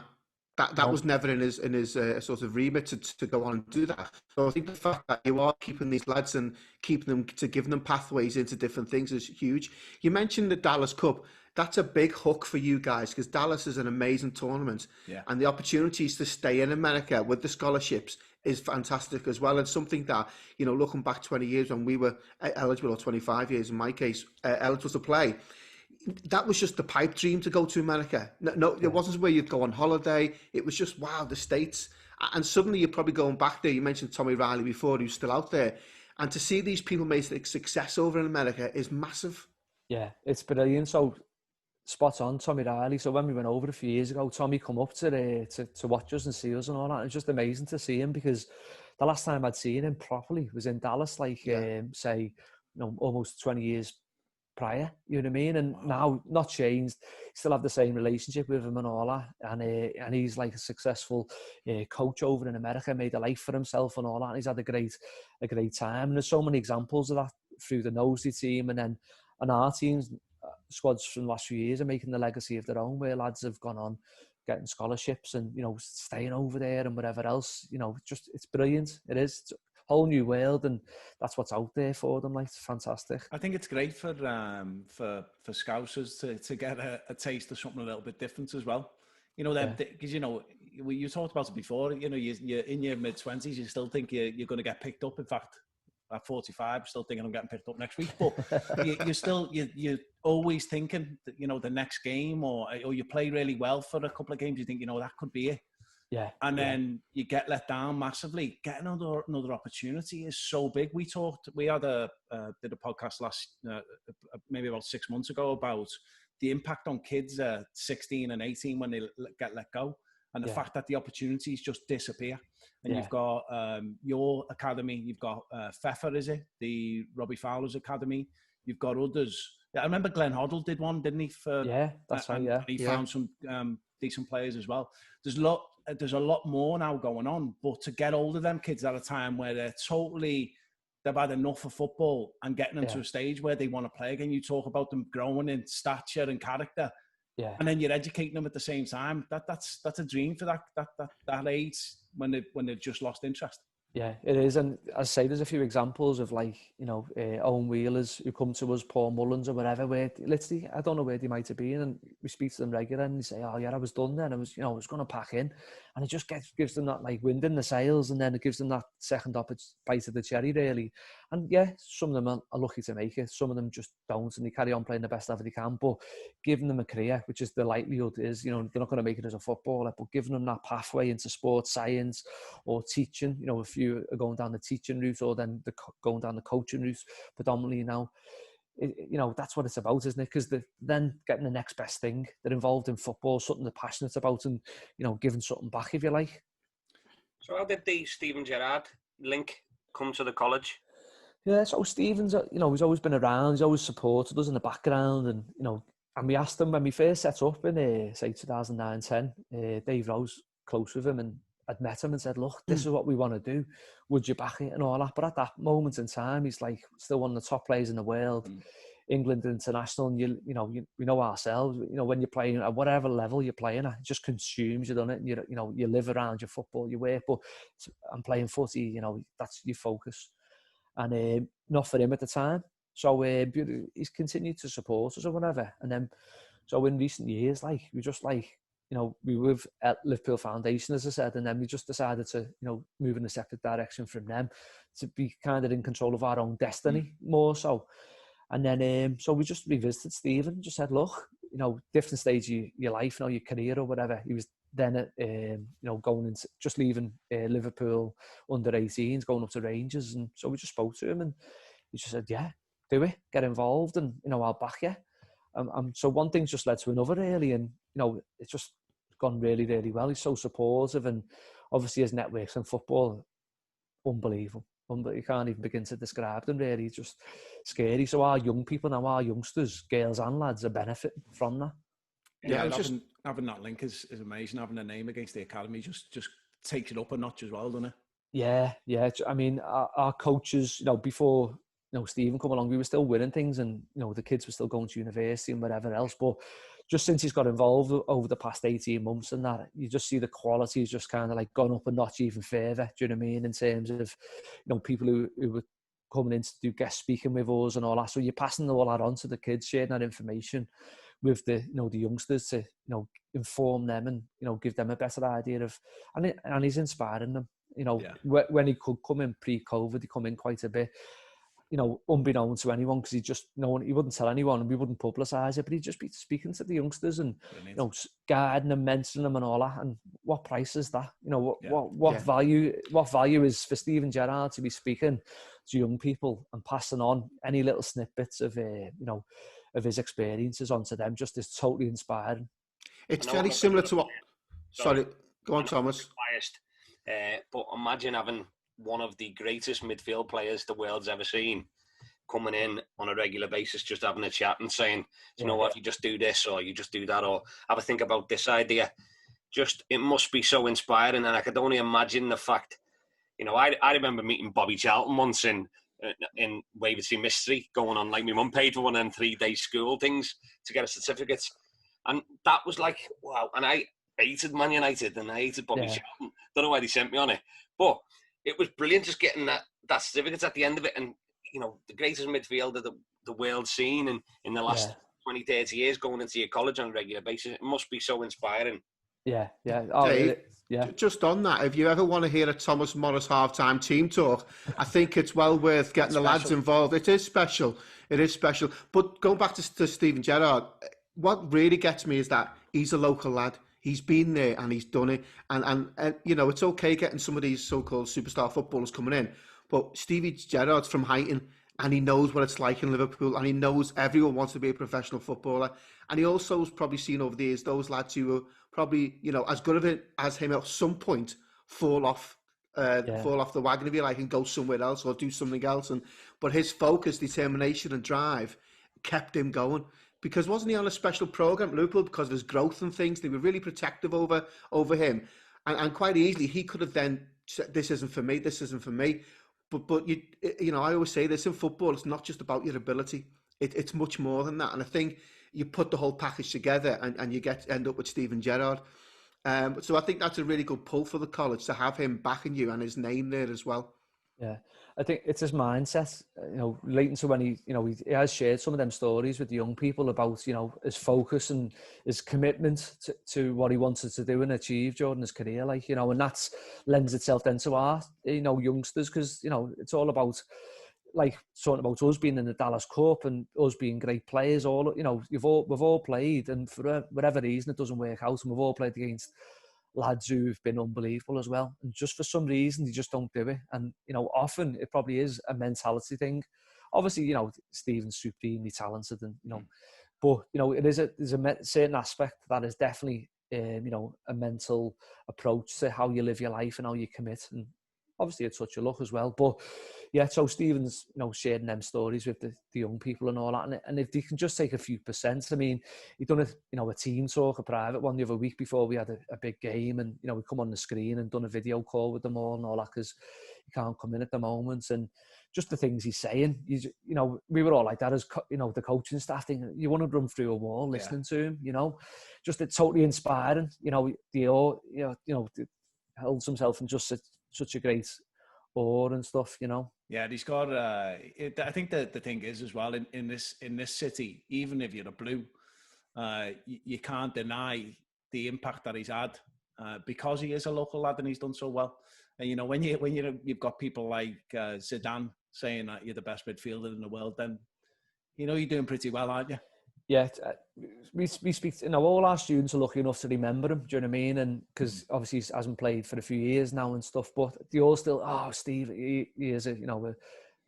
That was never in his sort of remit to go on and do that. So I think the fact that you are keeping these lads and keeping them to give them pathways into different things is huge. You mentioned the Dallas Cup. That's a big hook for you guys, because Dallas is an amazing tournament, and the opportunities to stay in America with the scholarships is fantastic as well. And something that, looking back 20 years when we were eligible, or 25 years in my case, eligible to play, that was just the pipe dream to go to America. No, it wasn't where you'd go on holiday. It was just, wow, the States. And suddenly you're probably going back there. You mentioned Tommy Riley before, who's still out there. And to see these people make success over in America is massive. Yeah, it's brilliant. So spot on, Tommy Riley. So when we went over a few years ago, Tommy come up to watch us and see us and all that. It was just amazing to see him, because the last time I'd seen him properly was in Dallas, like say, almost 20 years prior, you know what I mean? And now, not changed, still have the same relationship with him and all that, and he's like a successful coach over in America, made a life for himself and all that, and he's had a great time. And there's so many examples of that through the Knowsley team, and our teams, squads from the last few years are making the legacy of their own, where lads have gone on getting scholarships and staying over there and whatever else. Just, it's brilliant. It is. It's a whole new world, and that's what's out there for them. Like, it's fantastic. I think it's great for Scousers to get a taste of something a little bit different as well. Because you talked about it before. You're in your mid-20s, you still think you're going to get picked up. In fact, at 45, still thinking I'm getting picked up next week. But you're always thinking that, the next game, or you play really well for a couple of games, you think, that could be it. Yeah. And then you get let down massively. Getting another opportunity is so big. We did a podcast maybe about 6 months ago, about the impact on kids 16 and 18 when they get let go, and the fact that the opportunities just disappear. And you've got your academy, you've got Pfeffer, is it? The Robbie Fowler's academy. You've got others. I remember Glenn Hoddle did one, didn't he? That's right, yeah. He found some decent players as well. There's a lot more now going on, but to get hold of them kids at a time where they've had enough of football and getting them to a stage where they want to play again. You talk about them growing in stature and character. Yeah. And then you're educating them at the same time. That's a dream for that age when they've just lost interest. Yeah, it is. And as I say, there's a few examples of Owen Wheelers who come to us, Paul Mullins or whatever, where literally, I don't know where they might have been, and we speak to them regularly and they say, oh yeah, I was done then. I was going to pack in. And it just gives them that wind in the sails, and then it gives them that second bite of the cherry, really. And yeah, some of them are lucky to make it. Some of them just don't, and they carry on playing the best ever they can. But giving them a career, which is the likelihood is, they're not going to make it as a footballer, but giving them that pathway into sports science or teaching, a few are going down the teaching route, or then going down the coaching route predominantly now. That's what it's about, isn't it? Because then getting the next best thing. They're involved in football, something they're passionate about, and giving something back, if you like. So how did the Steven Gerrard link come to the college? Yeah, so Steven's, he's always been around. He's always supported us in the background, and and we asked him when we first set up in say 2009-10. Dave Rowe's close with him, and I'd met him and said, look, this is what we want to do. Would you back it and all that? But at that moment in time, he's still one of the top players in the world, England international. And we know ourselves, when you're playing at whatever level you're playing at, it just consumes you, doesn't it? And you live around your football, you work, but I'm playing footy, that's your focus. And not for him at the time. So he's continued to support us or whatever. And then, so in recent years, we just we were at Liverpool Foundation, as I said, and then we just decided to, move in a separate direction from them, to be kind of in control of our own destiny more so. And then, so we just revisited Steven, just said, look, different stage of your life, your career or whatever. He was then at, going into, just leaving Liverpool under 18s, going up to Rangers. And so we just spoke to him, and he just said, yeah, do it, get involved, and, I'll back you. So one thing's just led to another, really, and it's just gone really, really well. He's so supportive, and obviously his networks in football, unbelievable. You can't even begin to describe them, really. It's just scary. So our young people now, our youngsters, girls and lads, are benefiting from that. Yeah, having that link is amazing. Having a name against the academy just takes it up a notch as well, doesn't it? Yeah. I mean, our coaches, before Steven come along, we were still winning things, and the kids were still going to university and whatever else. But just since he's got involved over the past 18 months and that, you just see the quality has just kind of gone up a notch even further. Do you know what I mean? In terms of people who were coming in to do guest speaking with us and all that. So you're passing all that on to the kids, sharing that information with the the youngsters to inform them and give them a better idea of, and he's inspiring them. When he could come in pre-COVID, he come in quite a bit. Unbeknown to anyone, because he wouldn't tell anyone, and we wouldn't publicise it, but he'd just be speaking to the youngsters and guiding them, mentoring them and all that. And what price is that? What value is for Steven Gerrard to be speaking to young people and passing on any little snippets of of his experiences onto them just is totally inspiring. It's very similar to what... Sorry, go on, Thomas. Biased, but imagine having one of the greatest midfield players the world's ever seen coming in on a regular basis, just having a chat and saying, you know what, you just do this or you just do that, or have a think about this idea. Just, it must be so inspiring. And I could only imagine the fact, you know, I remember meeting Bobby Charlton once in Wavertree Mystery, going on, like, my mum paid for one of them 3-day school things to get a certificate. And that was like, wow. And I hated Man United and I hated Bobby Charlton. Don't know why they sent me on it. But it was brilliant just getting that certificate at the end of it. And, you know, the greatest midfielder the world's seen in the last 20, 30 years going into your college on a regular basis. It must be so inspiring. Yeah. Oh, Dave, just on that, if you ever want to hear a Thomas Morris halftime team talk, I think it's well worth getting the lads involved. It is special. But going back to Steven Gerrard, what really gets me is that he's a local lad. He's been there and he's done it. And you know, it's okay getting some of these so-called superstar footballers coming in, but Stevie Gerrard's from Huyton and he knows what it's like in Liverpool, and he knows everyone wants to be a professional footballer. And he also has probably seen over the years those lads who were probably, you know, as good of it as him at some point fall off the wagon, if you like, and go somewhere else or do something else. But his focus, determination and drive kept him going. Because wasn't he on a special programme at Liverpool because of his growth and things? They were really protective over him. And quite easily, he could have then said, this isn't for me. But you know, I always say this in football, it's not just about your ability. It's much more than that. And I think you put the whole package together and you end up with Steven Gerrard. So I think that's a really good pull for the college to have him backing you and his name there as well. Yeah. I think it's his mindset, you know, relating to when he has shared some of them stories with the young people about, you know, his focus and his commitment to what he wanted to do and achieve during his career, like, you know, and that's lends itself then to our, you know, youngsters, because, you know, it's all about, like, talking about us being in the Dallas Cup and us being great players. All, you know, we've all played, and for whatever reason it doesn't work out, and we've all played against lads who've been unbelievable as well, and just for some reason they just don't do it. And, you know, often it probably is a mentality thing. Obviously, you know, Steven's supremely talented, and, you know, but, you know, there's a certain aspect that is definitely you know, a mental approach to how you live your life and how you commit, and obviously a touch of luck as well. But yeah, so Steven's, you know, sharing them stories with the young people and all that, and if they can just take a few percent. I mean, he done a team talk, a private one the other week before we had a big game, and, you know, we come on the screen and done a video call with them all and all that, because he can't come in at the moment. And just the things he's saying, you know, we were all like that as you know, the coaching staff thing. You want to run through a wall listening to him, you know. Just it's totally inspiring. You know, holds himself in just such a great awe and stuff, you know. Yeah, he's got. I think that the thing is as well in this city, even if you're a Blue, you can't deny the impact that he's had because he is a local lad and he's done so well. And, you know, when you've got people like Zidane saying that you're the best midfielder in the world, then, you know, you're doing pretty well, aren't you? Yeah, we speak. You know, all our students are lucky enough to remember him. Do you know what I mean? And because obviously he hasn't played for a few years now and stuff, but they all still, Steve, he is a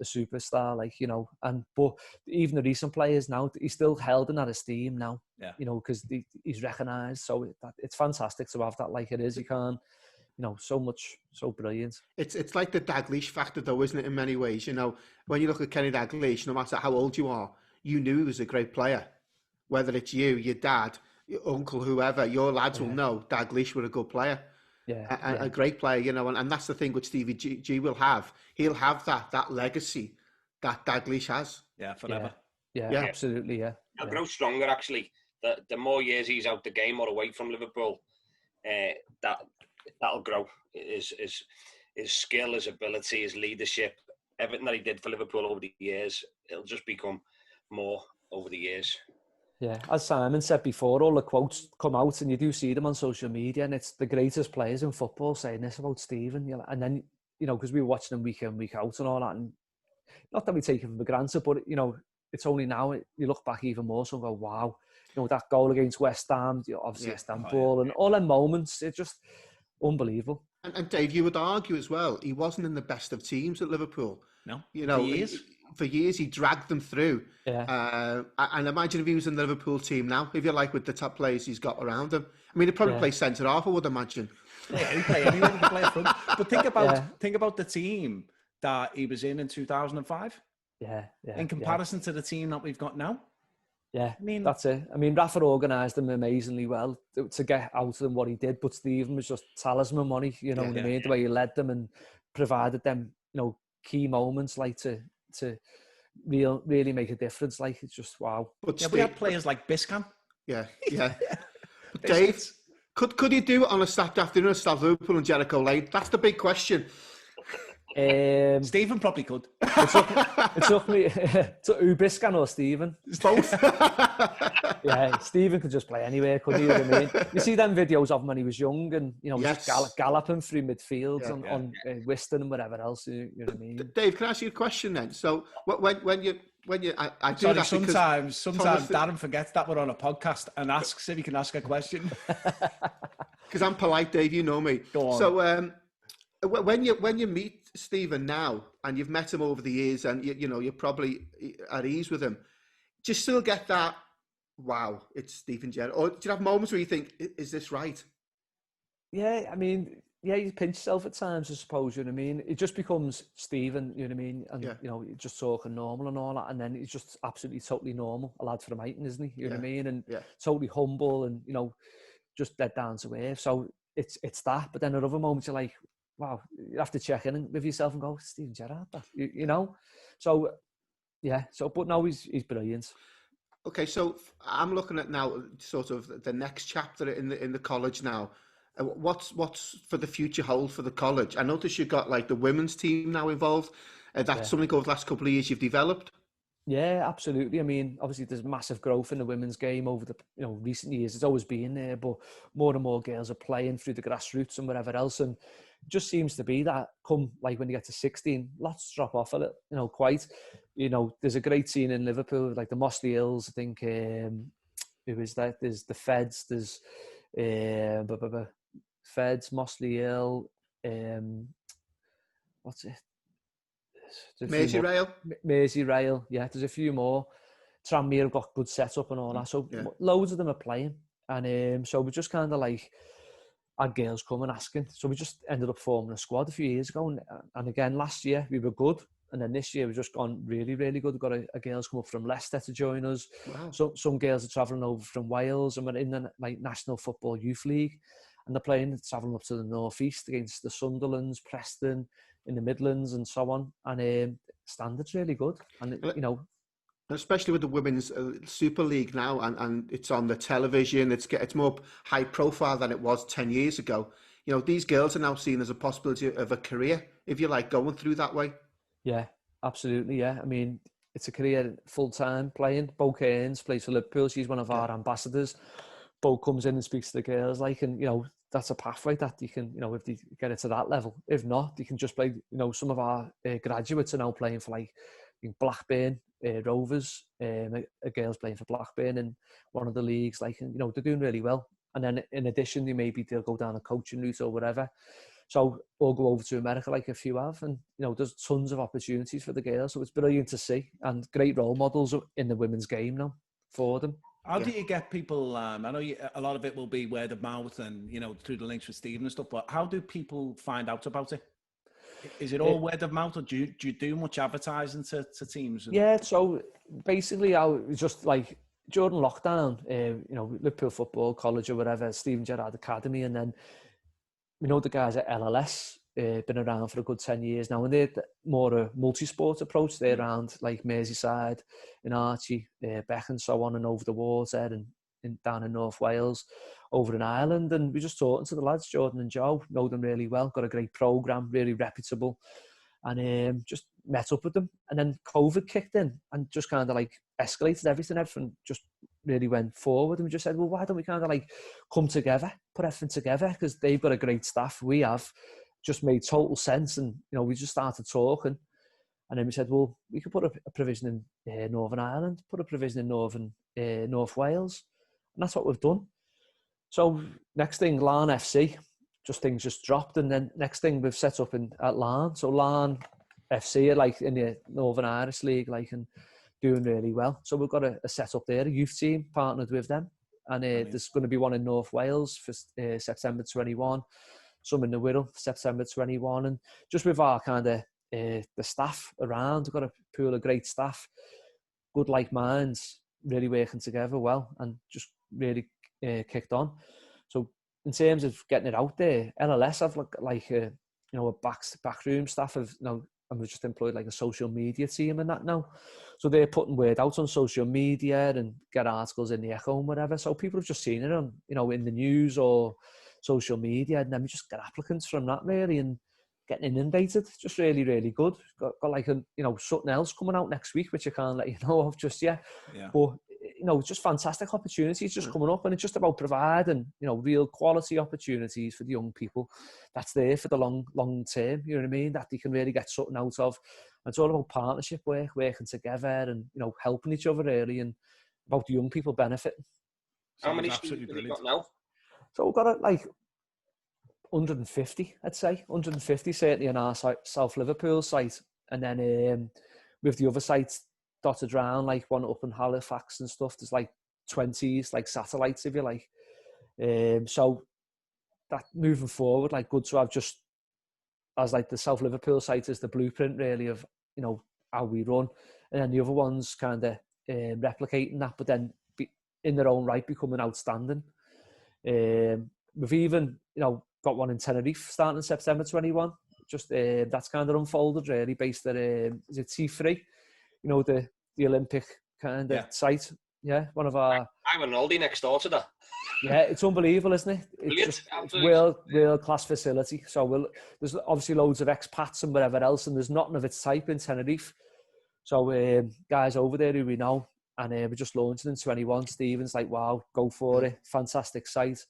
superstar, like, you know. And but even the recent players now, he's still held in that esteem now. Yeah. You know, because he's recognised. So it's fantastic to have that. Like it is, you can't. You know, so brilliant. It's like the Dalglish factor, though, isn't it? In many ways, you know, when you look at Kenny Dalglish, no matter how old you are, you knew he was a great player. Whether it's you, your dad, your uncle, whoever, your lads will know Dalglish were a good player. Yeah, a great player, you know, and that's the thing with Stevie G will have. He'll have that legacy that Dalglish has. Yeah, forever. Yeah, absolutely, yeah. He'll grow stronger, actually. The more years he's out the game or away from Liverpool, that'll grow. His skill, his ability, his leadership, everything that he did for Liverpool over the years, it'll just become more over the years. Yeah, as Simon said before, all the quotes come out and you do see them on social media, and it's the greatest players in football saying this about Steven. You know, and then, you know, because we were watching him week in, week out and all that, and not that we take him for granted, but, you know, it's only now you look back even more so and go, wow, you know, that goal against West Ham, obviously Istanbul, and all them moments, it's just unbelievable. And Dave, you would argue as well, he wasn't in the best of teams at Liverpool. No, you know, for years he dragged them through. Yeah. And imagine if he was in the Liverpool team now, if you like, with the top players he's got around him. I mean, he'd probably play centre half, I would imagine. Yeah, he play anywhere, he can play up front. But think about the team that he was in 2005. Yeah. In comparison to the team that we've got now. Yeah, I mean, that's it. I mean, Rafa organised them amazingly well to get out of them what he did, but Steven was just talisman money, you know what I mean? The way he led them and provided them, you know, key moments like to really make a difference. Like, it's just wow. But we had players like Biscan. Yeah. But Dave, could you do it on a Saturday afternoon at Liverpool and Jericho Lane? That's the big question. Stephen probably could. It took me to Biscan or Stephen. Both. Yeah, Stephen could just play anywhere, couldn't he? You know what I mean? You see them videos of him when he was young, and you know, just galloping through midfields on Whiston and whatever else. You know what I mean? Dave, can I ask you a question then? So when you I do Sorry, that sometimes Darren forgets that we're on a podcast and asks if he can ask a question. Because I'm polite, Dave. You know me. Go on. So when you meet Steven now, and you've met him over the years, and you know you're probably at ease with him, do you still get that? Wow, it's Steven Gerrard. Or do you have moments where you think, is this right? Yeah, I mean, yeah, you pinch yourself at times, I suppose, you know what I mean? It just becomes Steven, you know what I mean? And, you know, you're just talking normal and all that, and then he's just absolutely totally normal, a lad from Aiton, isn't he? You know what I mean? And totally humble and, you know, just dead down to earth. So it's that, but then at other moments you're like, wow, you have to check in with yourself and go, Steven Gerrard, you know? So, yeah, but no, he's brilliant. Okay, so I'm looking at now sort of the next chapter in the college now. What's for the future hold for the college? I noticed you've got like the women's team now involved. That's something over the last couple of years you've developed. Yeah, absolutely. I mean, obviously there's massive growth in the women's game over the recent years. It's always been there, but more and more girls are playing through the grassroots and whatever else. And it just seems to be that come like when you get to 16, lots drop off a little, quite. There's a great scene in Liverpool, like the Mossley Hills. I think who is that? There's the Feds. There's Feds, Mossley Hill. What's it? Merseyrail, yeah. There's a few more. Tranmere have got good setup and all that. So loads of them are playing, and so we just kind of like had girls coming asking. So we just ended up forming a squad a few years ago, and again last year we were good, and then this year we've just gone really, really good. We've got a girls come up from Leicester to join us. Wow. So some girls are travelling over from Wales, and we're in the National Football Youth League, and they're travelling up to the northeast against the Sunderlands, Preston, in the Midlands and so on, and standard's really good, and especially with the women's Super League now, and it's on the television. It's more high profile than it was 10 years ago. These girls are now seen as a possibility of a career, if you like, going through that way. Yeah, absolutely. Yeah, I mean, it's a career full time playing. Bo Cairns plays for Liverpool. She's one of our ambassadors. Bo comes in and speaks to the girls, and that's a pathway that you can, if you get it to that level. If not, you can just play, some of our graduates are now playing for Blackburn Rovers, a girl's playing for Blackburn in one of the leagues, they're doing really well. And then in addition, they'll go down a coaching route or whatever. So, or go over to America like a few have, and, there's tons of opportunities for the girls. So it's brilliant to see, and great role models in the women's game now for them. How do you get people? I know a lot of it will be word of mouth and, through the links with Steven and stuff, but how do people find out about it? Is it all word of mouth, or do you do much advertising to teams? Yeah, so basically I was just during lockdown, Liverpool Football College or whatever, Steven Gerrard Academy, and then the guys at LLS, been around for a good 10 years now, and they're more a multi-sport approach. They're around Merseyside, in Archie, Beck and so on, and over the water, and down in North Wales, over in Ireland. And we're just talking to the lads, Jordan and Joe, know them really well, got a great programme, really reputable, and just met up with them. And then COVID kicked in and just kind of escalated everything. Everything just really went forward, and we just said, well, why don't we kind of come together, put everything together, because they've got a great staff, we have. Just made total sense, and we just started talking, and then we said, well, we could put a provision in Northern Ireland, put a provision in North Wales, and that's what we've done. So next thing, Larne FC, things just dropped, and then next thing we've set up at Larne. So Larne FC, like in the Northern Irish League, like, and doing really well. So we've got a set up there, a youth team, partnered with them. And there's going to be one in North Wales for September 21, some in the Wirral, September 21. And just with our kind of the staff around, we've got a pool of great staff, good like minds, really working together well, and just really kicked on. So in terms of getting it out there, LLS have like a backroom staff of, and we've just employed like a social media team and that now. So they're putting word out on social media and get articles in the Echo and whatever. So people have just seen it on, in the news or social media, and then we just get applicants from that really and getting inundated. Just really, really good. Got like something else coming out next week, which I can't let you know of just yet. Yeah. But just fantastic opportunities just coming up, and it's just about providing, real quality opportunities for the young people that's there for the long term, you know what I mean, that they can really get something out of. And it's all about partnership work, working together and, helping each other really, and about the young people benefiting. How many students have you got now? So we've got like 150, I'd say. 150 certainly on our South Liverpool site. And then with the other sites dotted around, like one up in Halifax and stuff, there's like 20s, like satellites, if you like. So that moving forward, like good to have just as like the South Liverpool site is the blueprint really of, how we run. And then the other ones kind of replicating that, but then in their own right becoming outstanding. We've even, got one in Tenerife starting in September 21. Just that's kind of unfolded really, based at is it T3? The Olympic kind of site. Yeah, one of our. I'm an oldie next door to that. Yeah, it's unbelievable, isn't it? It's world class facility. So there's obviously loads of expats and whatever else, and there's nothing of its type in Tenerife. So guys over there who we know, and we're just launching in 21. Steven's like, wow, go for it, fantastic site.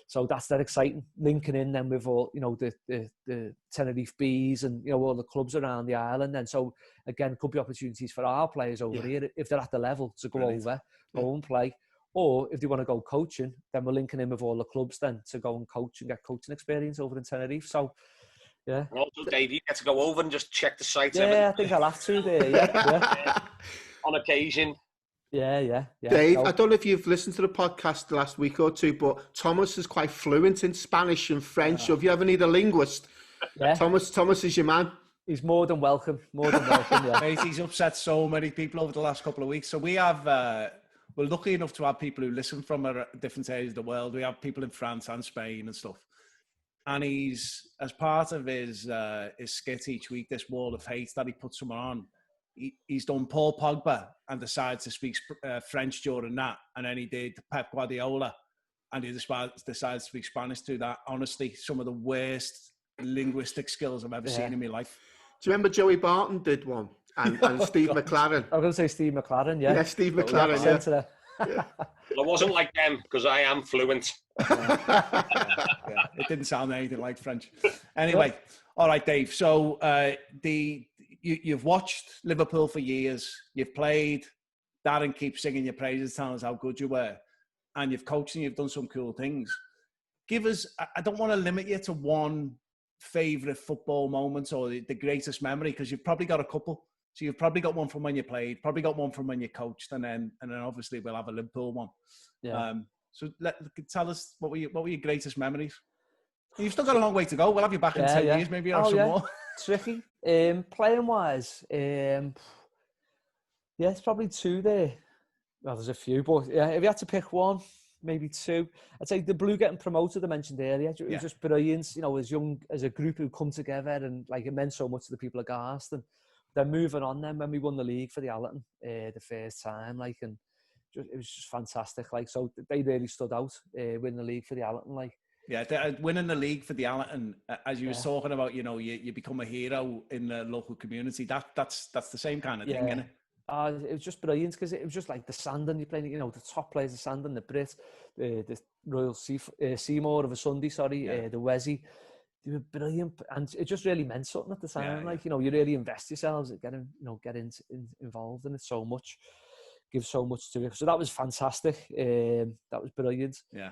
So that's that exciting, linking in then with all, the Tenerife Bees and, all the clubs around the island. And so, again, could be opportunities for our players over here, if they're at the level, to go over, go and play. Or if they want to go coaching, then we're linking in with all the clubs then to go and coach and get coaching experience over in Tenerife. So, yeah. And also, Dave, you get to go over and just check the site. Yeah, I think I'll have to there, yeah. On occasion. Yeah. Dave, I don't know if you've listened to the podcast the last week or two, but Thomas is quite fluent in Spanish and French. So if you ever need a linguist, Thomas is your man. He's more than welcome. Yeah. Mate, he's upset so many people over the last couple of weeks. So we have, we're lucky enough to have people who listen from different areas of the world. We have people in France and Spain and stuff. And he's, as part of his skit each week, this wall of hate that he puts someone on, he's done Paul Pogba and decided to speak French during that. And then he did Pep Guardiola and he decided to speak Spanish to that. Honestly, some of the worst linguistic skills I've ever seen in my life. Do you remember Joey Barton did one? And Steve McLaren. I was going to say Steve McLaren, yeah. Yeah, Steve McLaren, Well, I wasn't like them because I am fluent. It didn't sound anything like French. Anyway, all right, Dave. So you've watched Liverpool for years. You've played. Darren keeps singing your praises, telling us how good you were. And you've coached and you've done some cool things. Give us, I don't want to limit you to one favourite football moment or the greatest memory, because you've probably got a couple. So you've probably got one from when you played, probably got one from when you coached, and then obviously we'll have a Liverpool one. Yeah. So tell us what were your greatest memories? You've still got a long way to go. We'll have you back in 10 years, maybe have some more. Tricky. Playing wise, it's probably two there. Well, there's a few, but yeah, if you had to pick one, maybe two. I'd say the Blue getting promoted, I mentioned earlier. It was just brilliant, as a group who come together, and like it meant so much to the people of Garston. Then moving on, then when we won the league for the Allerton the first time, like, and it was just fantastic. Like, so they really stood out winning the league for the Allerton, like. Yeah, winning the league for the Allerton, as you were talking about, you become a hero in the local community. That's the same kind of thing, isn't it? It was just brilliant because it was just like the Sandon you're playing, the top players, the Sandon, the Brit, the Royal Seymour of a Sunday, the Wesley. They were brilliant, and it just really meant something at the time. Like, you really invest yourselves at getting involved in it so much, give so much to it. So that was fantastic. That was brilliant. Yeah.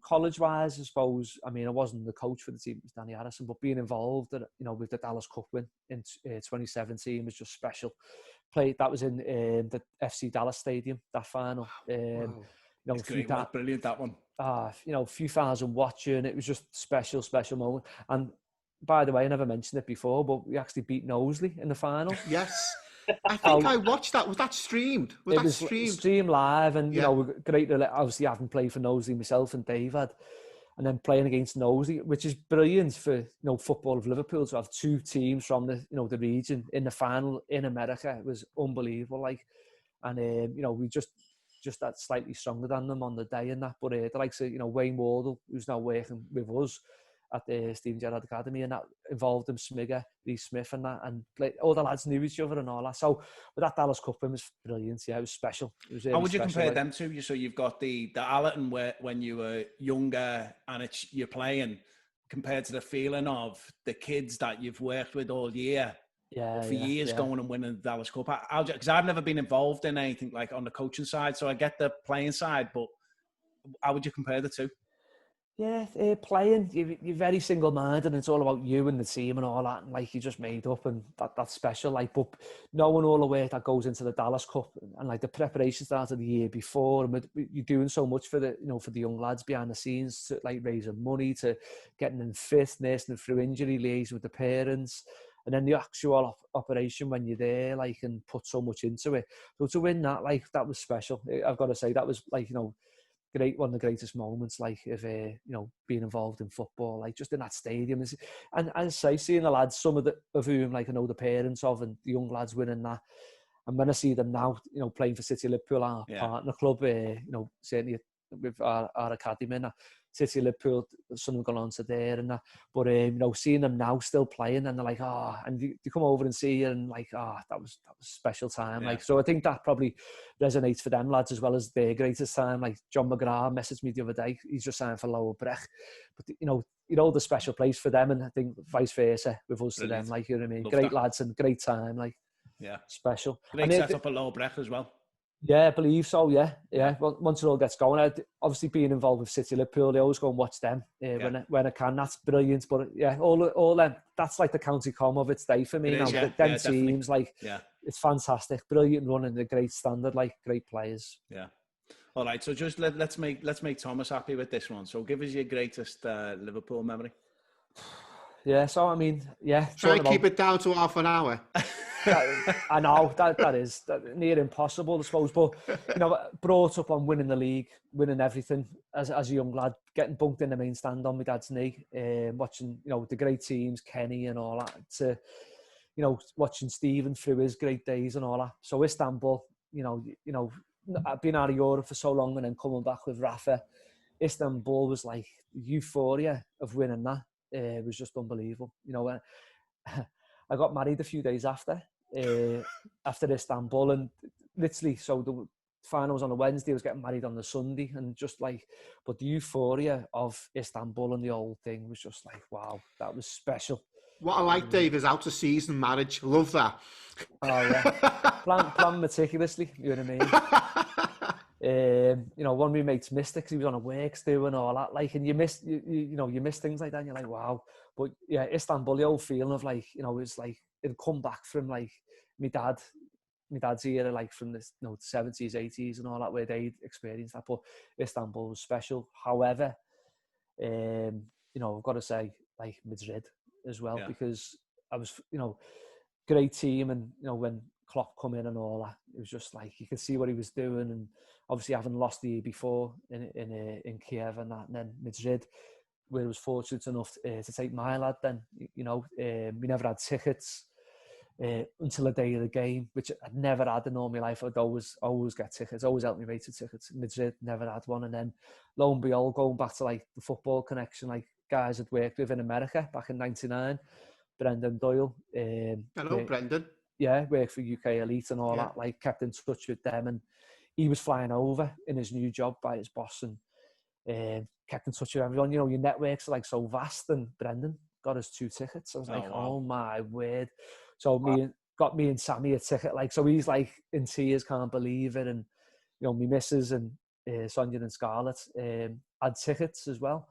College-wise, I suppose, I mean, I wasn't the coach for the team, it was Danny Harrison, but being involved, with the Dallas Cup win in 2017 was just special. That was in the FC Dallas Stadium, that final. Wow. It's great, brilliant, that one. A few thousand watching, it was just special moment. And by the way, I never mentioned it before, but we actually beat Knowsley in the final. Yes. I think I watched that. Was that streamed? It was streamed live, and great. Obviously, having played for Knowsley myself and Dave had, and then playing against Knowsley, which is brilliant for football of Liverpool to have two teams from the region in the final in America. It was unbelievable. And we just that slightly stronger than them on the day and that. But the likes of Wayne Wardle, who's now working with us at the Steven Gerrard Academy, and that involved him, Smigger, Lee Smith and that, and all the lads knew each other and all that. So, but that Dallas Cup win was brilliant. Yeah, it was special. It was really How would you compare them to? So you've got the Allerton when you were younger and you're playing, compared to the feeling of the kids that you've worked with all year. For years going and winning the Dallas Cup. Because I've never been involved in anything like on the coaching side, so I get the playing side, but how would you compare the two? Yeah, playing, you're very single-minded, and it's all about you and the team and all that, and like you just made up, and that's special. But knowing all the work that goes into the Dallas Cup, and like the preparation started the year before, and you're doing so much for the for the young lads behind the scenes, to like raising money, to getting them fit, nursing them through injury, liaising with the parents, and then the actual operation when you're there, like, and put so much into it. So to win that, like, that was special. I've got to say, that was like great, one of the greatest moments, like, of being involved in football, like just in that stadium. And as I say, seeing the lads, some of whom like I know the parents of, and the young lads winning that, and when I see them now, playing for City Liverpool, our partner club, certainly with our academy and that, City Liverpool, some have gone on to there and that, but seeing them now still playing, and they're like, and you come over and see you, and like, that was a special time. Like, so I think that probably resonates for them lads as well as their greatest time. Like John McGrath messaged me the other day, he's just signed for Lower Breck, but the special place for them, and I think vice versa with us. Brilliant. To them, like, you know what I mean. Love great that. Lads and great time, like, special. Great set up at Lower Breck as well. Yeah, I believe so. Yeah. Well, once it all gets going, obviously being involved with City Liverpool, they always go and watch them when I can. That's brilliant. But all them. That's like the county com of its day for me now. Them teams, like, it's fantastic, brilliant running, a great standard, like, great players. Yeah. All right. So just let's make Thomas happy with this one. So give us your greatest Liverpool memory. Yeah. So I mean, try and keep it down to half an hour. I know that is near impossible, I suppose, but brought up on winning the league, winning everything as a young lad, getting bunked in the main stand on my dad's knee, watching the great teams, Kenny and all that, to watching Steven through his great days and all that. So Istanbul, I've been out of Europe for so long, and then coming back with Rafa, Istanbul was like euphoria of winning that. It was just unbelievable. I got married a few days after Istanbul, and literally, so the final was on a Wednesday, I was getting married on the Sunday, and just like, but the euphoria of Istanbul and the whole thing was just like, wow, that was special. What I like, Dave, is out of season marriage. Love that. Oh yeah, plan meticulously. You know what I mean? One of my mates missed it because he was on a work do and all that. Like, and you miss things like that, and you're like, wow. But yeah, Istanbul, the old feeling of like, it's like it'd come back from like my dad's era, like from the 70s, 80s, and all that, where they'd experienced that. But Istanbul was special. However, I've got to say, like, Madrid as well, because I was, great team, and when Klopp come in and all that, it was just like you could see what he was doing, and obviously having lost the year before in Kiev and that, and then Madrid, where I was fortunate enough to take my lad. Then we never had tickets until the day of the game, which I'd never had in all my life. I'd always get tickets, always helped me rate tickets. Madrid, never had one, and then lo and behold, going back to like the football connection, like guys I'd worked with in America back in '99, Brendan Doyle. Hello, Brendan. Yeah, worked for UK Elite and all that. Like, kept in touch with them, and he was flying over in his new job by his boss, and kept in touch with everyone. Your networks are like so vast, and Brendan got us 2 tickets. I was like, wow. Oh my word! So got me and Sammy a ticket. Like, so he's like in tears, can't believe it, and me missus and Sonia and Scarlett had tickets as well.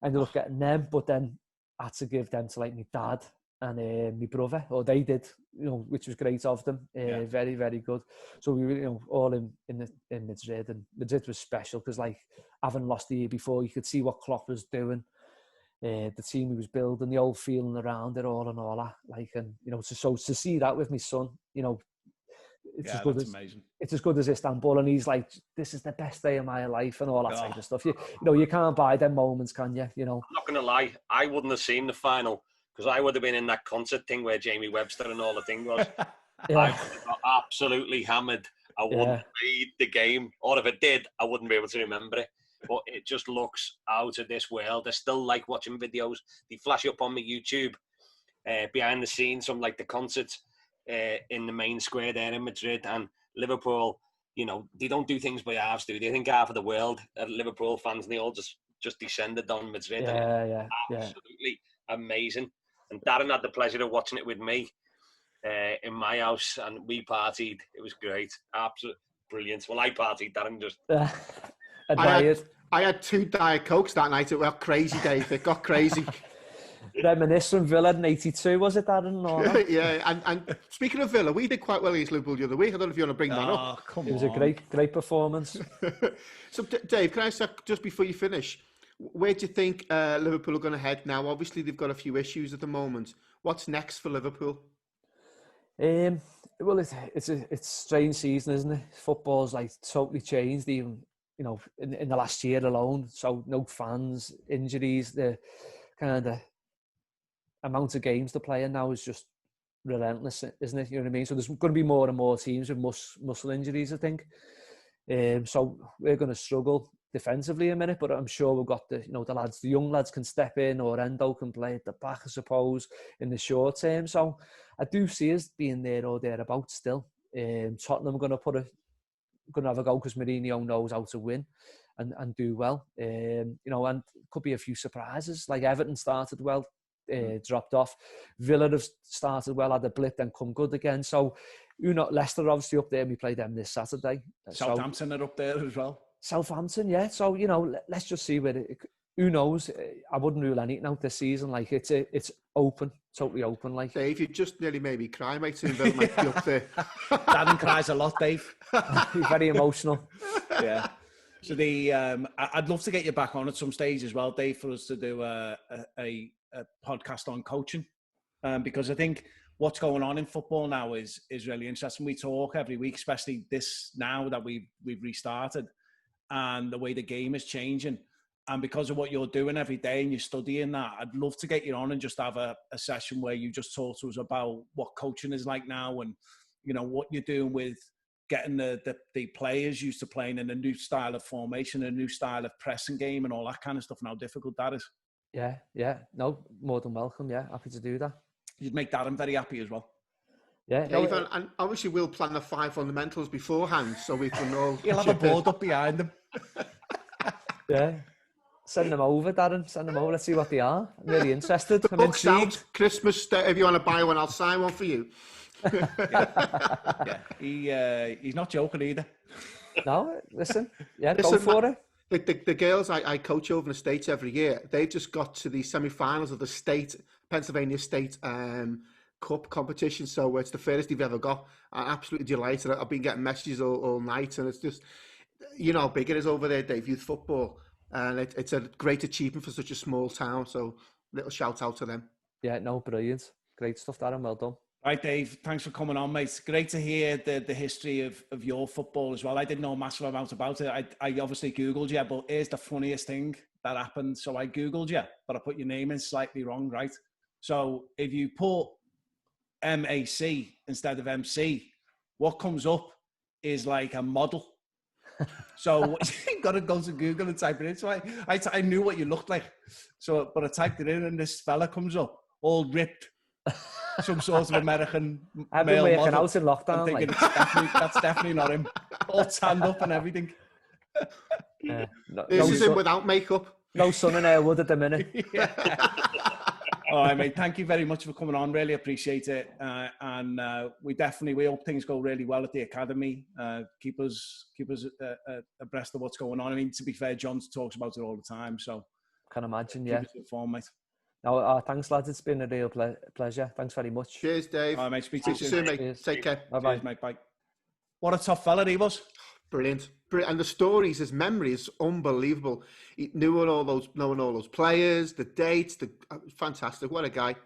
I ended up getting them, but then I had to give them to like my dad and my brother, or they did, which was great of them. Very, very good. So we were, all in Madrid, and Madrid was special because, like, having lost the year before, you could see what Klopp was doing, the team he was building, the old feeling around it all and all that. Like, and to see that with my son, it's as good as amazing. It's as good as Istanbul, and he's like, "This is the best day of my life," and all that type of stuff. You can't buy them moments, can you? I'm not gonna lie, I wouldn't have seen the final because I would have been in that concert thing where Jamie Webster and all the thing was. I would have got absolutely hammered. I wouldn't read the game, or if it did, I wouldn't be able to remember it. But it just looks out of this world. I still like watching videos. They flash up on my YouTube behind the scenes from like the concert in the main square there in Madrid, and Liverpool. They don't do things by halves, do they? I think half of the world are Liverpool fans, and they all just descended on Madrid. Absolutely amazing. And Darren had the pleasure of watching it with me in my house, and we partied. It was great. Absolutely brilliant. Well, I partied, Darren just... I had 2 Diet Cokes that night. It went crazy, Dave. It got crazy. Reminisce from Villa in 82, was it, Darren? Yeah, and speaking of Villa, we did quite well against Liverpool the other week. I don't know if you want to bring that up. Come on. It was a great performance. So, Dave, can I say, just before you finish, where do you think Liverpool are going to head now? Obviously, they've got a few issues at the moment. What's next for Liverpool? Well, it's a strange season, isn't it? Football's like totally changed, even in the last year alone. So no fans, injuries, the kind of amount of games they're playing now is just relentless, isn't it? You know what I mean? So there's going to be more and more teams with muscle injuries, I think. So we're going to struggle defensively a minute, but I'm sure we've got the young lads can step in, or Endo can play at the back, I suppose, in the short term. So I do see us being there or thereabouts still. Tottenham are going to have a go because Mourinho knows how to win and do well. And could be a few surprises. Like Everton started well, dropped off. Villa have started well, had a blip, then come good again. So Leicester are obviously up there, and we play them this Saturday. Southampton are up there as well. Southampton, yeah. So let's just see where who knows. I wouldn't rule anything out this season. Like it's open, totally open. Like Dave, you just nearly made me cry, mate. Soon Villa might be up there. Darren cries a lot, Dave. He's very emotional. Yeah. So I'd love to get you back on at some stage as well, Dave, for us to do a podcast on coaching, because I think what's going on in football now is really interesting. We talk every week, especially this now that we've restarted, and the way the game is changing. And because of what you're doing every day and you're studying that, I'd love to get you on and just have a session where you just talk to us about what coaching is like now, and what you're doing with getting the players used to playing in a new style of formation, a new style of pressing game, and all that kind of stuff, and how difficult that is. Yeah. No, more than welcome. Yeah, happy to do that. You'd make Darren very happy as well. Yeah. Dave, and obviously we'll plan the 5 fundamentals beforehand, so we can all... He'll have a board up behind them. Yeah. Send them over, Darren. Send them over. Let's see what they are. I'm really interested. The book's out. Christmas, if you want to buy one, I'll sign one for you. Yeah. He's not joking either. No, listen, go for it. The girls I coach over in the States every year, they've just got to the semi-finals of the Pennsylvania State Cup competition. So it's the furthest they've ever got. I'm absolutely delighted. I've been getting messages all night, and it's just, how big it is over there, Dave, youth football. And it's a great achievement for such a small town. So little shout out to them. Yeah, no, brilliant. Great stuff, Darren. Well done. Right, Dave, thanks for coming on, mate. It's great to hear the history of your football as well. I didn't know a massive amount about it. I obviously Googled you, but here's the funniest thing that happened. So I Googled you, but I put your name in slightly wrong, right? So if you put MAC instead of MC, what comes up is like a model. So you got to go to Google and type it in. So I knew what you looked like. So, but I typed it in, and this fella comes up, all ripped. Some sort of American I've been male working model. out in lockdown. I'm thinking that's definitely not him. All tanned up and everything. This is him without makeup. No sun in Airwood at the minute. All right, mate. Thank you very much for coming on. Really appreciate it. And we hope things go really well at the academy. Keep us abreast of what's going on. I mean, to be fair, John talks about it all the time. So can imagine, yeah. Keep us informed, mate. No, thanks, lads. It's been a real pleasure. Thanks very much. Cheers, Dave. All right, mate. Speak to you soon, mate. Cheers. Take care. Bye-bye. Cheers, mate. Bye. What a tough fella he was. Brilliant. And the stories, his memory is unbelievable. Knowing all those players, the dates, fantastic. What a guy.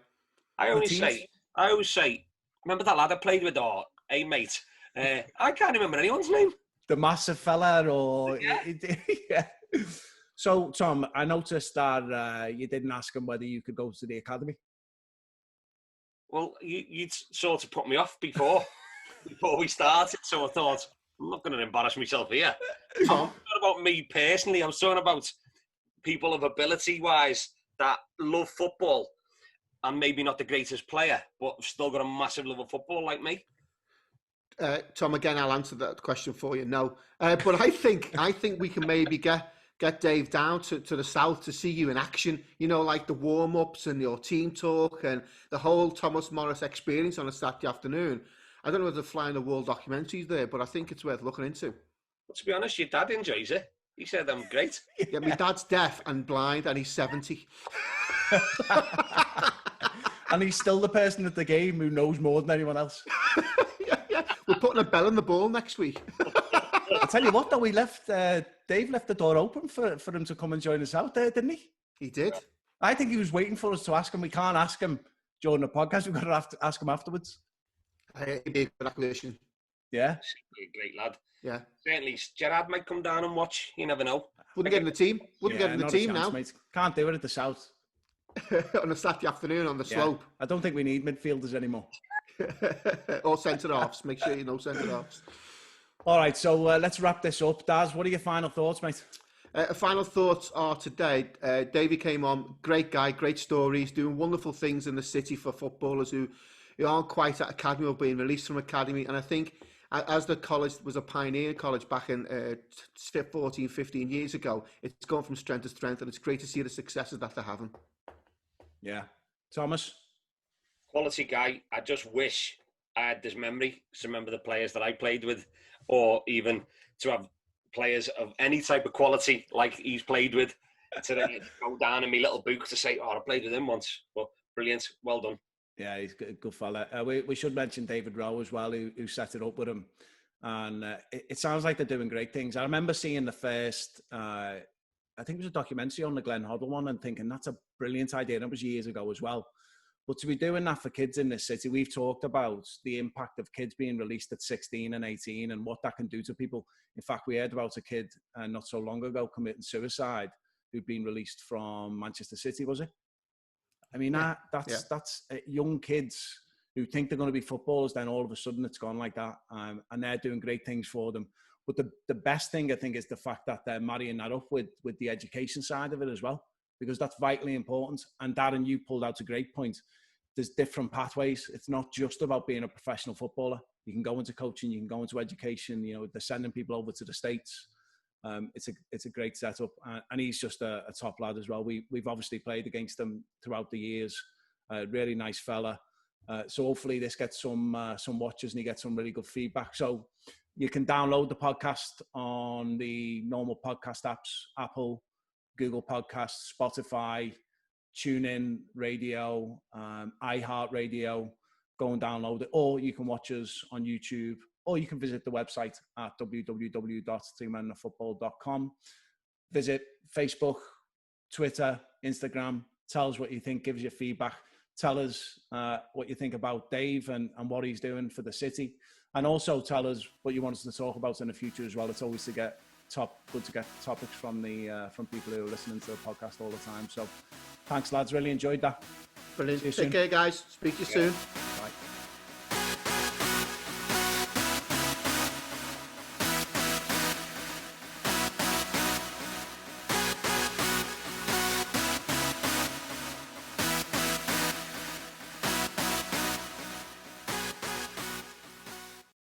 I always say, remember that lad I played with, or hey mate? I can't remember anyone's name. The massive fella, or yeah. Yeah. So, Tom, I noticed that you didn't ask him whether you could go to the academy. Well, you'd sort of put me off before we started, so I thought, I'm not going to embarrass myself here. Tom? It's not about me personally. I was talking about people of ability-wise that love football and maybe not the greatest player, but still got a massive love of football like me. Tom, again, I'll answer that question for you. No, but I think we can maybe get Dave down to the south to see you in action. You know, like the warm-ups and your team talk and the whole Thomas Morris experience on a Saturday afternoon. I don't know whether they're flying the world documentaries there, but I think it's worth looking into. But to be honest, your dad enjoys it. He said I'm great. Yeah, my dad's deaf and blind, and he's 70. And he's still the person at the game who knows more than anyone else. Yeah. We're putting a bell in the ball next week. I'll tell you what, though, Dave left the door open for him to come and join us out there, didn't he? He did. I think he was waiting for us to ask him. We can't ask him during the podcast. We've got to ask him afterwards. He'd be a good acquisition. Yeah. He's a great lad. Yeah. Certainly, Gerrard might come down and watch. You never know. Wouldn't get in the team. Get in the not team a chance, now. Mate. Can't do it at the south. On a Saturday afternoon on the slope. I don't think we need midfielders anymore. Or centre-halves. Make sure you know centre-halves. All right, so let's wrap this up. Daz, what are your final thoughts, mate? Final thoughts are today. Davey came on. Great guy, great stories, doing wonderful things in the city for footballers who aren't quite at academy or being released from academy. And I think as the college was a pioneer college back in 14, 15 years ago, it's gone from strength to strength, and it's great to see the successes that they're having. Yeah. Thomas? Quality guy. I just wish I had this memory to remember the players that I played with, or even to have players of any type of quality like he's played with, to go down in my little book to say, I played with him once. But brilliant. Well done. Yeah, he's a good fella. We should mention David Rowe as well, who set it up with him. And it sounds like they're doing great things. I remember seeing the first, I think it was a documentary on the Glenn Hoddle one, and thinking that's a brilliant idea. And it was years ago as well. But to be doing that for kids in this city, we've talked about the impact of kids being released at 16 and 18 and what that can do to people. In fact, we heard about a kid not so long ago committing suicide who'd been released from Manchester City, was it? I mean, that's young kids who think they're going to be footballers, then all of a sudden it's gone like that. And they're doing great things for them. But the best thing, I think, is the fact that they're marrying that up with the education side of it as well, because that's vitally important. And Darren, you pulled out a great point. There's different pathways. It's not just about being a professional footballer. You can go into coaching, you can go into education. You know, they're sending people over to the States. It's a great setup, and he's just a top lad as well. We've obviously played against him throughout the years. Really nice fella. So hopefully this gets some watches and he gets some really good feedback. So you can download the podcast on the normal podcast apps: Apple, Google Podcasts, Spotify, TuneIn Radio, iHeartRadio. Go and download it, or you can watch us on YouTube, or you can visit the website at www.3meninfootball.com. Visit Facebook, Twitter, Instagram. Tell us what you think. Give us your feedback. Tell us what you think about Dave and what he's doing for the city. And also tell us what you want us to talk about in the future as well. It's always good to get topics from people who are listening to the podcast all the time. So thanks, lads. Really enjoyed that. Brilliant. Take care, guys. Speak to you soon.